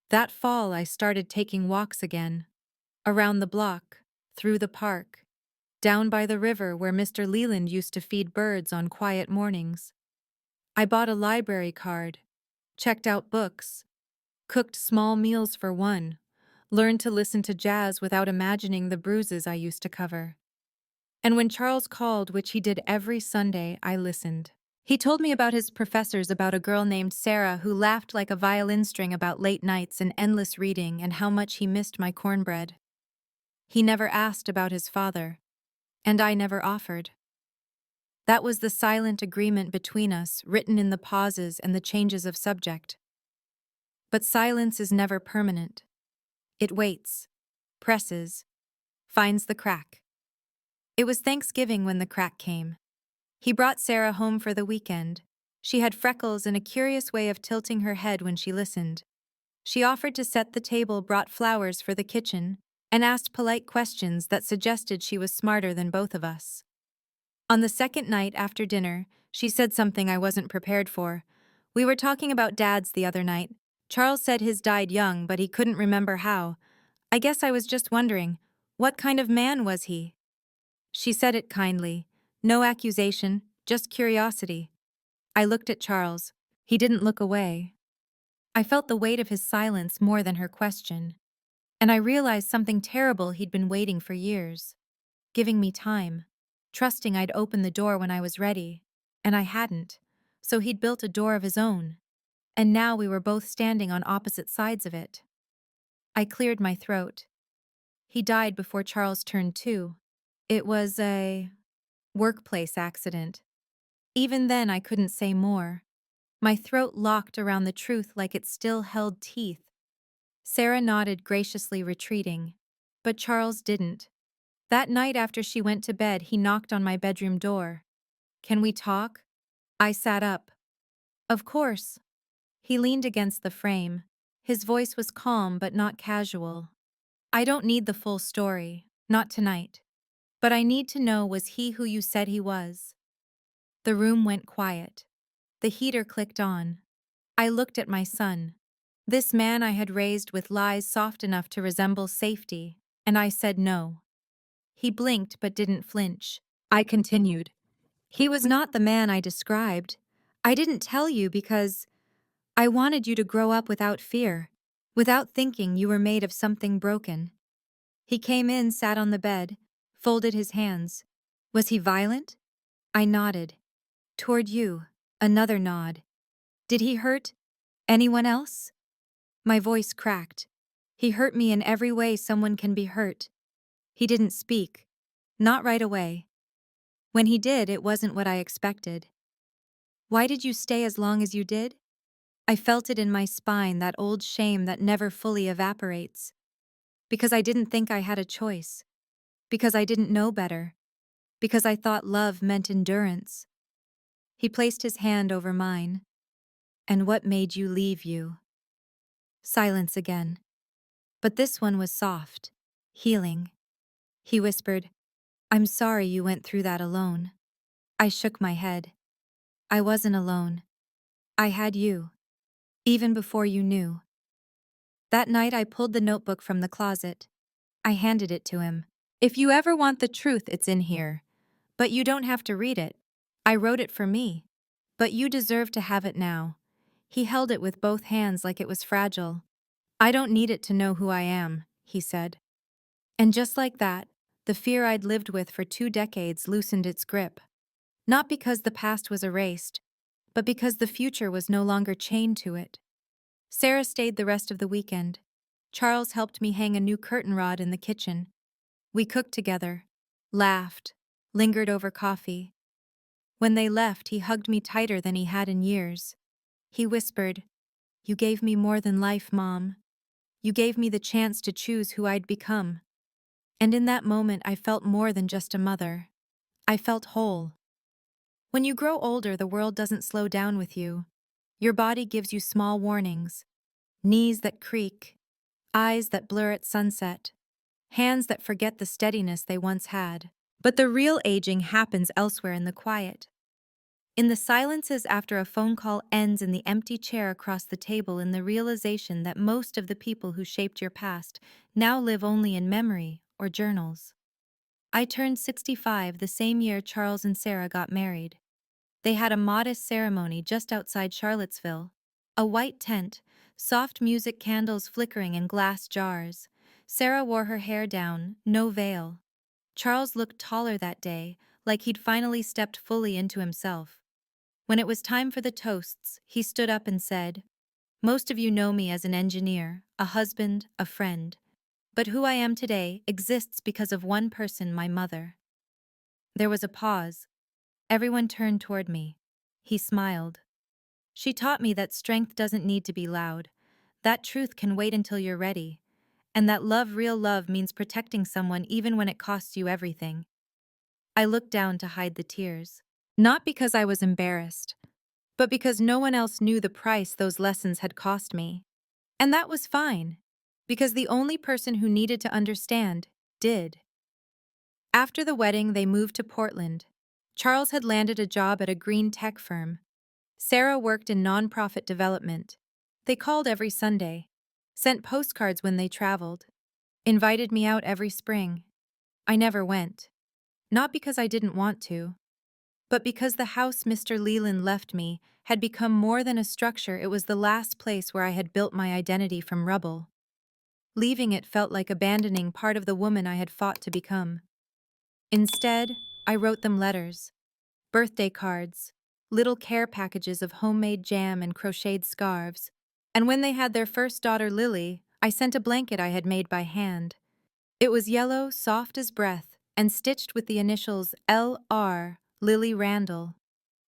That fall I started taking walks again. Around the block, through the park, down by the river where Mr. Leland used to feed birds on quiet mornings. I bought a library card, checked out books, cooked small meals for one, learned to listen to jazz without imagining the bruises I used to cover. And when Charles called, which he did every Sunday, I listened. He told me about his professors, about a girl named Sarah who laughed like a violin string about late nights and endless reading, and how much he missed my cornbread. He never asked about his father, and I never offered. That was the silent agreement between us, written in the pauses and the changes of subject. But silence is never permanent. It waits, presses, finds the crack. It was Thanksgiving when the crack came. He brought Sarah home for the weekend. She had freckles and a curious way of tilting her head when she listened. She offered to set the table, brought flowers for the kitchen, and asked polite questions that suggested she was smarter than both of us. On the second night after dinner, she said something I wasn't prepared for. We were talking about dads the other night. Charles said his died young, but he couldn't remember how. I guess I was just wondering, what kind of man was he? She said it kindly. No accusation, just curiosity. I looked at Charles. He didn't look away. I felt the weight of his silence more than her question. And I realized something terrible he'd been waiting for years. Giving me time. Trusting I'd open the door when I was ready. And I hadn't. So he'd built a door of his own. And now we were both standing on opposite sides of it. I cleared my throat. He died before Charles turned 2. It was a workplace accident. Even then, I couldn't say more. My throat locked around the truth like it still held teeth. Sarah nodded, graciously retreating. But Charles didn't. That night after she went to bed, he knocked on my bedroom door. "Can we talk?" I sat up. "Of course." He leaned against the frame. His voice was calm but not casual. "I don't need the full story, not tonight. But I need to know, was he who you said he was?" The room went quiet. The heater clicked on. I looked at my son. This man I had raised with lies soft enough to resemble safety, and I said no. He blinked but didn't flinch. I continued. "He was not the man I described. I didn't tell you because I wanted you to grow up without fear, without thinking you were made of something broken." He came in, sat on the bed, folded his hands. "Was he violent?" I nodded. "Toward you." Another nod. "Did he hurt anyone else?" My voice cracked. "He hurt me in every way someone can be hurt." He didn't speak. Not right away. When he did, it wasn't what I expected. "Why did you stay as long as you did?" I felt it in my spine, that old shame that never fully evaporates. Because I didn't think I had a choice. Because I didn't know better. Because I thought love meant endurance. He placed his hand over mine. "And what made you leave you?" Silence again. But this one was soft, healing. He whispered, "I'm sorry you went through that alone." I shook my head. I wasn't alone. I had you. Even before you knew. That night I pulled the notebook from the closet. I handed it to him. "If you ever want the truth, it's in here. But you don't have to read it. I wrote it for me. But you deserve to have it now." He held it with both hands like it was fragile. "I don't need it to know who I am," he said. And just like that, the fear I'd lived with for 2 decades loosened its grip. Not because the past was erased, but because the future was no longer chained to it. Sarah stayed the rest of the weekend. Charles helped me hang a new curtain rod in the kitchen. We cooked together, laughed, lingered over coffee. When they left, he hugged me tighter than he had in years. He whispered, "You gave me more than life, Mom. You gave me the chance to choose who I'd become." And in that moment, I felt more than just a mother. I felt whole. When you grow older, the world doesn't slow down with you. Your body gives you small warnings. Knees that creak, eyes that blur at sunset, hands that forget the steadiness they once had. But the real aging happens elsewhere, in the quiet. In the silences after a phone call ends, in the empty chair across the table, in the realization that most of the people who shaped your past now live only in memory or journals. I turned 65 the same year Charles and Sarah got married. They had a modest ceremony just outside Charlottesville. A white tent, soft music, candles flickering in glass jars. Sarah wore her hair down, no veil. Charles looked taller that day, like he'd finally stepped fully into himself. When it was time for the toasts, he stood up and said, "Most of you know me as an engineer, a husband, a friend. But who I am today exists because of one person, my mother." There was a pause. Everyone turned toward me. He smiled. "She taught me that strength doesn't need to be loud. That truth can wait until you're ready. And that love, real love, means protecting someone even when it costs you everything." I looked down to hide the tears. Not because I was embarrassed, but because no one else knew the price those lessons had cost me. And that was fine, because the only person who needed to understand did. After the wedding, they moved to Portland. Charles had landed a job at a green tech firm. Sarah worked in nonprofit development. They called every Sunday, sent postcards when they traveled, invited me out every spring. I never went. Not because I didn't want to, but because the house Mr. Leland left me had become more than a structure. It was the last place where I had built my identity from rubble. Leaving it felt like abandoning part of the woman I had fought to become. Instead, I wrote them letters, birthday cards, little care packages of homemade jam and crocheted scarves, and when they had their first daughter, Lily, I sent a blanket I had made by hand. It was yellow, soft as breath, and stitched with the initials L.R., Lily Randall,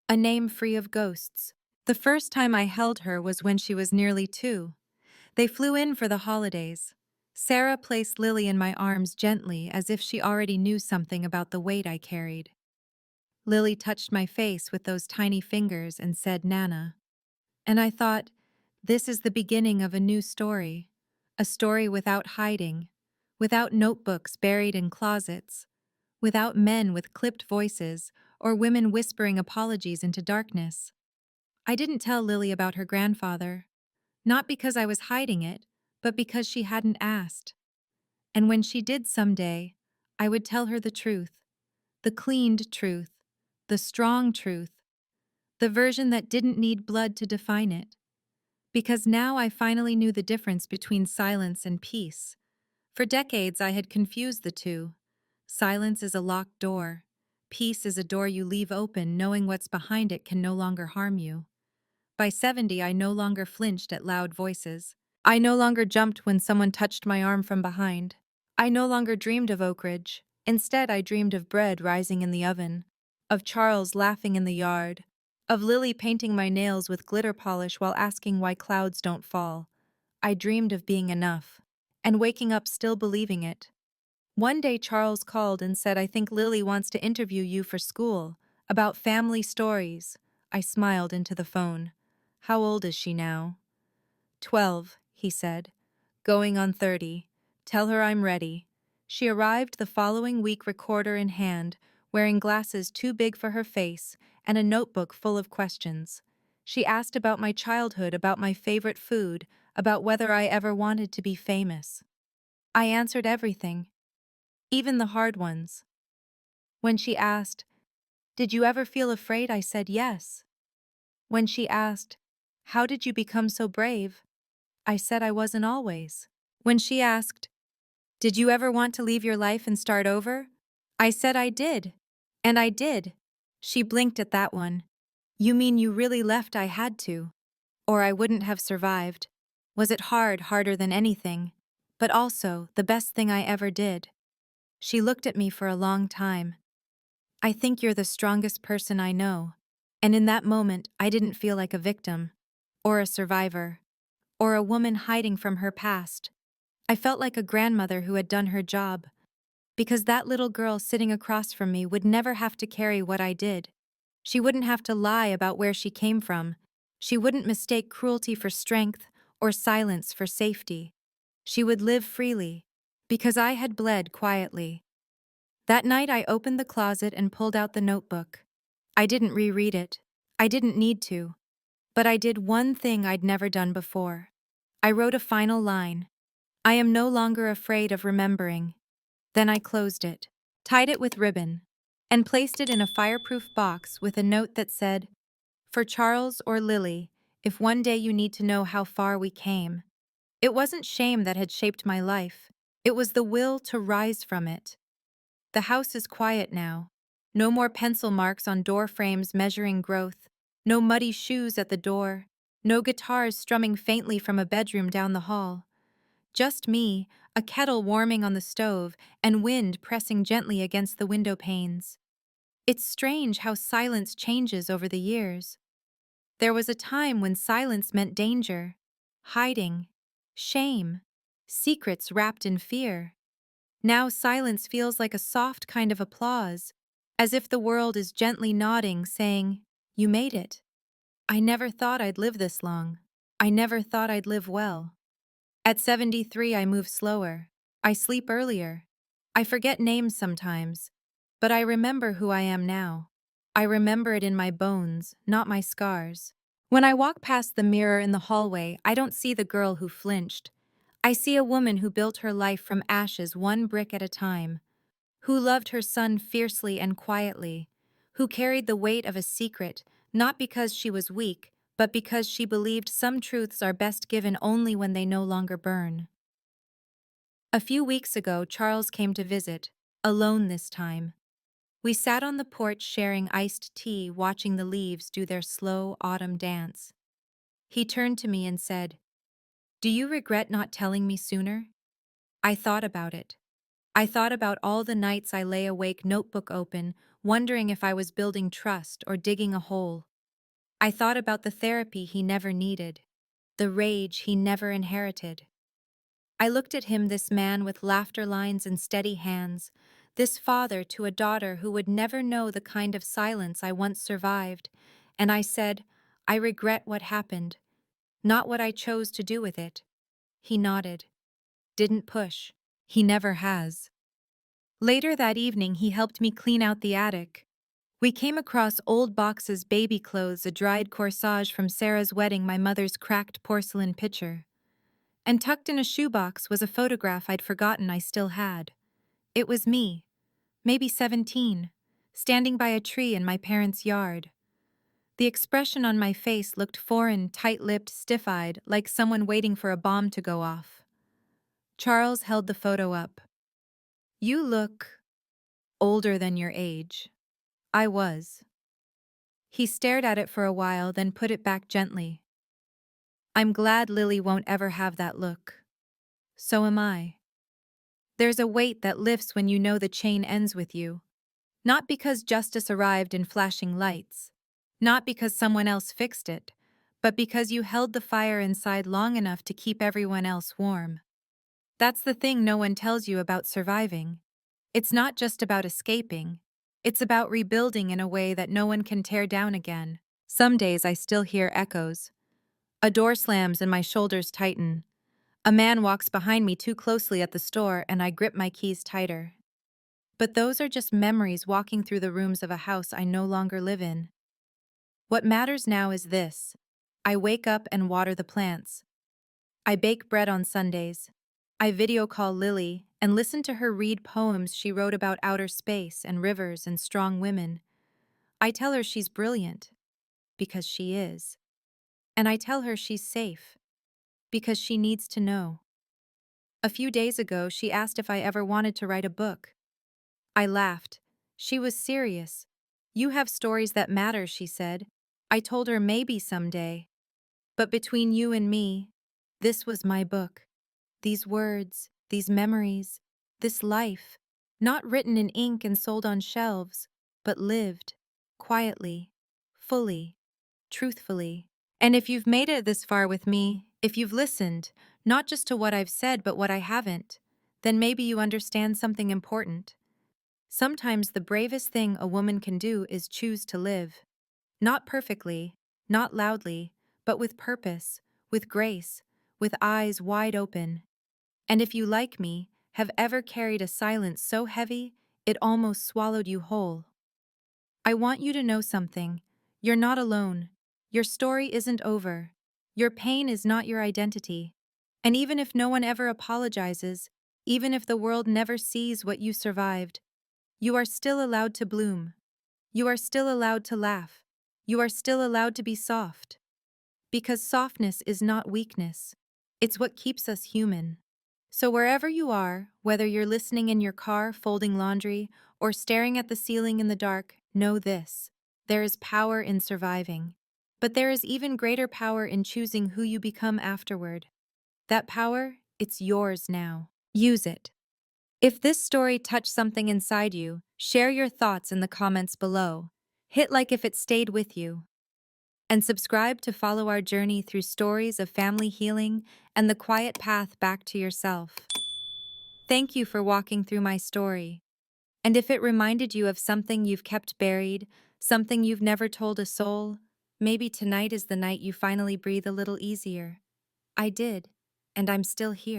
a name free of ghosts. The first time I held her was when she was nearly 2. They flew in for the holidays. Sarah placed Lily in my arms gently, as if she already knew something about the weight I carried. Lily touched my face with those tiny fingers and said, "Nana." And I thought, this is the beginning of a new story. A story without hiding, without notebooks buried in closets, without men with clipped voices or women whispering apologies into darkness. I didn't tell Lily about her grandfather, not because I was hiding it, but because she hadn't asked. And when she did someday, I would tell her the truth, the cleaned truth, the strong truth, the version that didn't need blood to define it. Because now I finally knew the difference between silence and peace. For decades I had confused the two. Silence is a locked door. Peace is a door you leave open, knowing what's behind it can no longer harm you. By 70, I no longer flinched at loud voices. I no longer jumped when someone touched my arm from behind. I no longer dreamed of Oak Ridge. Instead, I dreamed of bread rising in the oven, of Charles laughing in the yard, of Lily painting my nails with glitter polish while asking why clouds don't fall. I dreamed of being enough, and waking up still believing it. One day Charles called and said, "I think Lily wants to interview you for school, about family stories." I smiled into the phone. "How old is she now?" 12, he said. "Going on 30. Tell her I'm ready." She arrived the following week, recorder in hand, wearing glasses too big for her face and a notebook full of questions. She asked about my childhood, about my favorite food, about whether I ever wanted to be famous. I answered everything, even the hard ones. When she asked, "Did you ever feel afraid?" I said yes. When she asked, "How did you become so brave?" I said I wasn't always. When she asked, "Did you ever want to leave your life and start over?" I said I did. And I did. She blinked at that one. "You mean you really left?" I had to. Or I wouldn't have survived. Was it hard, harder than anything? But also, the best thing I ever did. She looked at me for a long time. "I think you're the strongest person I know." And in that moment, I didn't feel like a victim, or a survivor, or a woman hiding from her past. I felt like a grandmother who had done her job, because that little girl sitting across from me would never have to carry what I did. She wouldn't have to lie about where she came from. She wouldn't mistake cruelty for strength or silence for safety. She would live freely, because I had bled quietly. That night I opened the closet and pulled out the notebook. I didn't reread it. I didn't need to. But I did one thing I'd never done before. I wrote a final line. "I am no longer afraid of remembering." Then I closed it, tied it with ribbon, and placed it in a fireproof box with a note that said, "For Charles or Lily, if one day you need to know how far we came." It wasn't shame that had shaped my life. It was the will to rise from it. The house is quiet now. No more pencil marks on door frames measuring growth. No muddy shoes at the door. No guitars strumming faintly from a bedroom down the hall. Just me, a kettle warming on the stove, and wind pressing gently against the window panes. It's strange how silence changes over the years. There was a time when silence meant danger, hiding, shame, secrets wrapped in fear. Now silence feels like a soft kind of applause, as if the world is gently nodding, saying, "You made it." I never thought I'd live this long. I never thought I'd live well. At 73, I move slower. I sleep earlier. I forget names sometimes. But I remember who I am now. I remember it in my bones, not my scars. When I walk past the mirror in the hallway, I don't see the girl who flinched. I see a woman who built her life from ashes one brick at a time, who loved her son fiercely and quietly, who carried the weight of a secret, not because she was weak, but because she believed some truths are best given only when they no longer burn. A few weeks ago, Charles came to visit, alone this time. We sat on the porch sharing iced tea, watching the leaves do their slow autumn dance. He turned to me and said, "Do you regret not telling me sooner?" I thought about it. I thought about all the nights I lay awake, notebook open, wondering if I was building trust or digging a hole. I thought about the therapy he never needed, the rage he never inherited. I looked at him, this man with laughter lines and steady hands, this father to a daughter who would never know the kind of silence I once survived, and I said, "I regret what happened, not what I chose to do with it." He nodded. Didn't push. He never has. Later that evening, he helped me clean out the attic. We came across old boxes, baby clothes, a dried corsage from Sarah's wedding, my mother's cracked porcelain pitcher. And tucked in a shoebox was a photograph I'd forgotten I still had. It was me, maybe 17, standing by a tree in my parents' yard. The expression on my face looked foreign, tight-lipped, stiff-eyed, like someone waiting for a bomb to go off. Charles held the photo up. "You look older than your age." I was. He stared at it for a while, then put it back gently. "I'm glad Lily won't ever have that look. So am I." There's a weight that lifts when you know the chain ends with you. Not because justice arrived in flashing lights. Not because someone else fixed it. But because you held the fire inside long enough to keep everyone else warm. That's the thing no one tells you about surviving. It's not just about escaping. It's about rebuilding in a way that no one can tear down again. Some days I still hear echoes. A door slams and my shoulders tighten. A man walks behind me too closely at the store and I grip my keys tighter. But those are just memories walking through the rooms of a house I no longer live in. What matters now is this. I wake up and water the plants. I bake bread on Sundays. I video call Lily and listen to her read poems she wrote about outer space and rivers and strong women. I tell her she's brilliant, because she is. And I tell her she's safe, because she needs to know. A few days ago, she asked if I ever wanted to write a book. I laughed. She was serious. "You have stories that matter," she said. I told her maybe someday. But between you and me, this was my book. These words, these memories, this life, not written in ink and sold on shelves, but lived, quietly, fully, truthfully. And if you've made it this far with me, if you've listened, not just to what I've said but what I haven't, then maybe you understand something important. Sometimes the bravest thing a woman can do is choose to live. Not perfectly, not loudly, but with purpose, with grace, with eyes wide open. And if you, like me, have ever carried a silence so heavy it almost swallowed you whole, I want you to know something. You're not alone. Your story isn't over. Your pain is not your identity. And even if no one ever apologizes, even if the world never sees what you survived, you are still allowed to bloom. You are still allowed to laugh. You are still allowed to be soft. Because softness is not weakness. It's what keeps us human. So wherever you are, whether you're listening in your car, folding laundry, or staring at the ceiling in the dark, know this. There is power in surviving. But there is even greater power in choosing who you become afterward. That power, it's yours now. Use it. If this story touched something inside you, share your thoughts in the comments below. Hit like if it stayed with you. And subscribe to follow our journey through stories of family healing and the quiet path back to yourself. Thank you for walking through my story. And if it reminded you of something you've kept buried, something you've never told a soul, Maybe tonight is the night you finally breathe a little easier. I did, and I'm still here.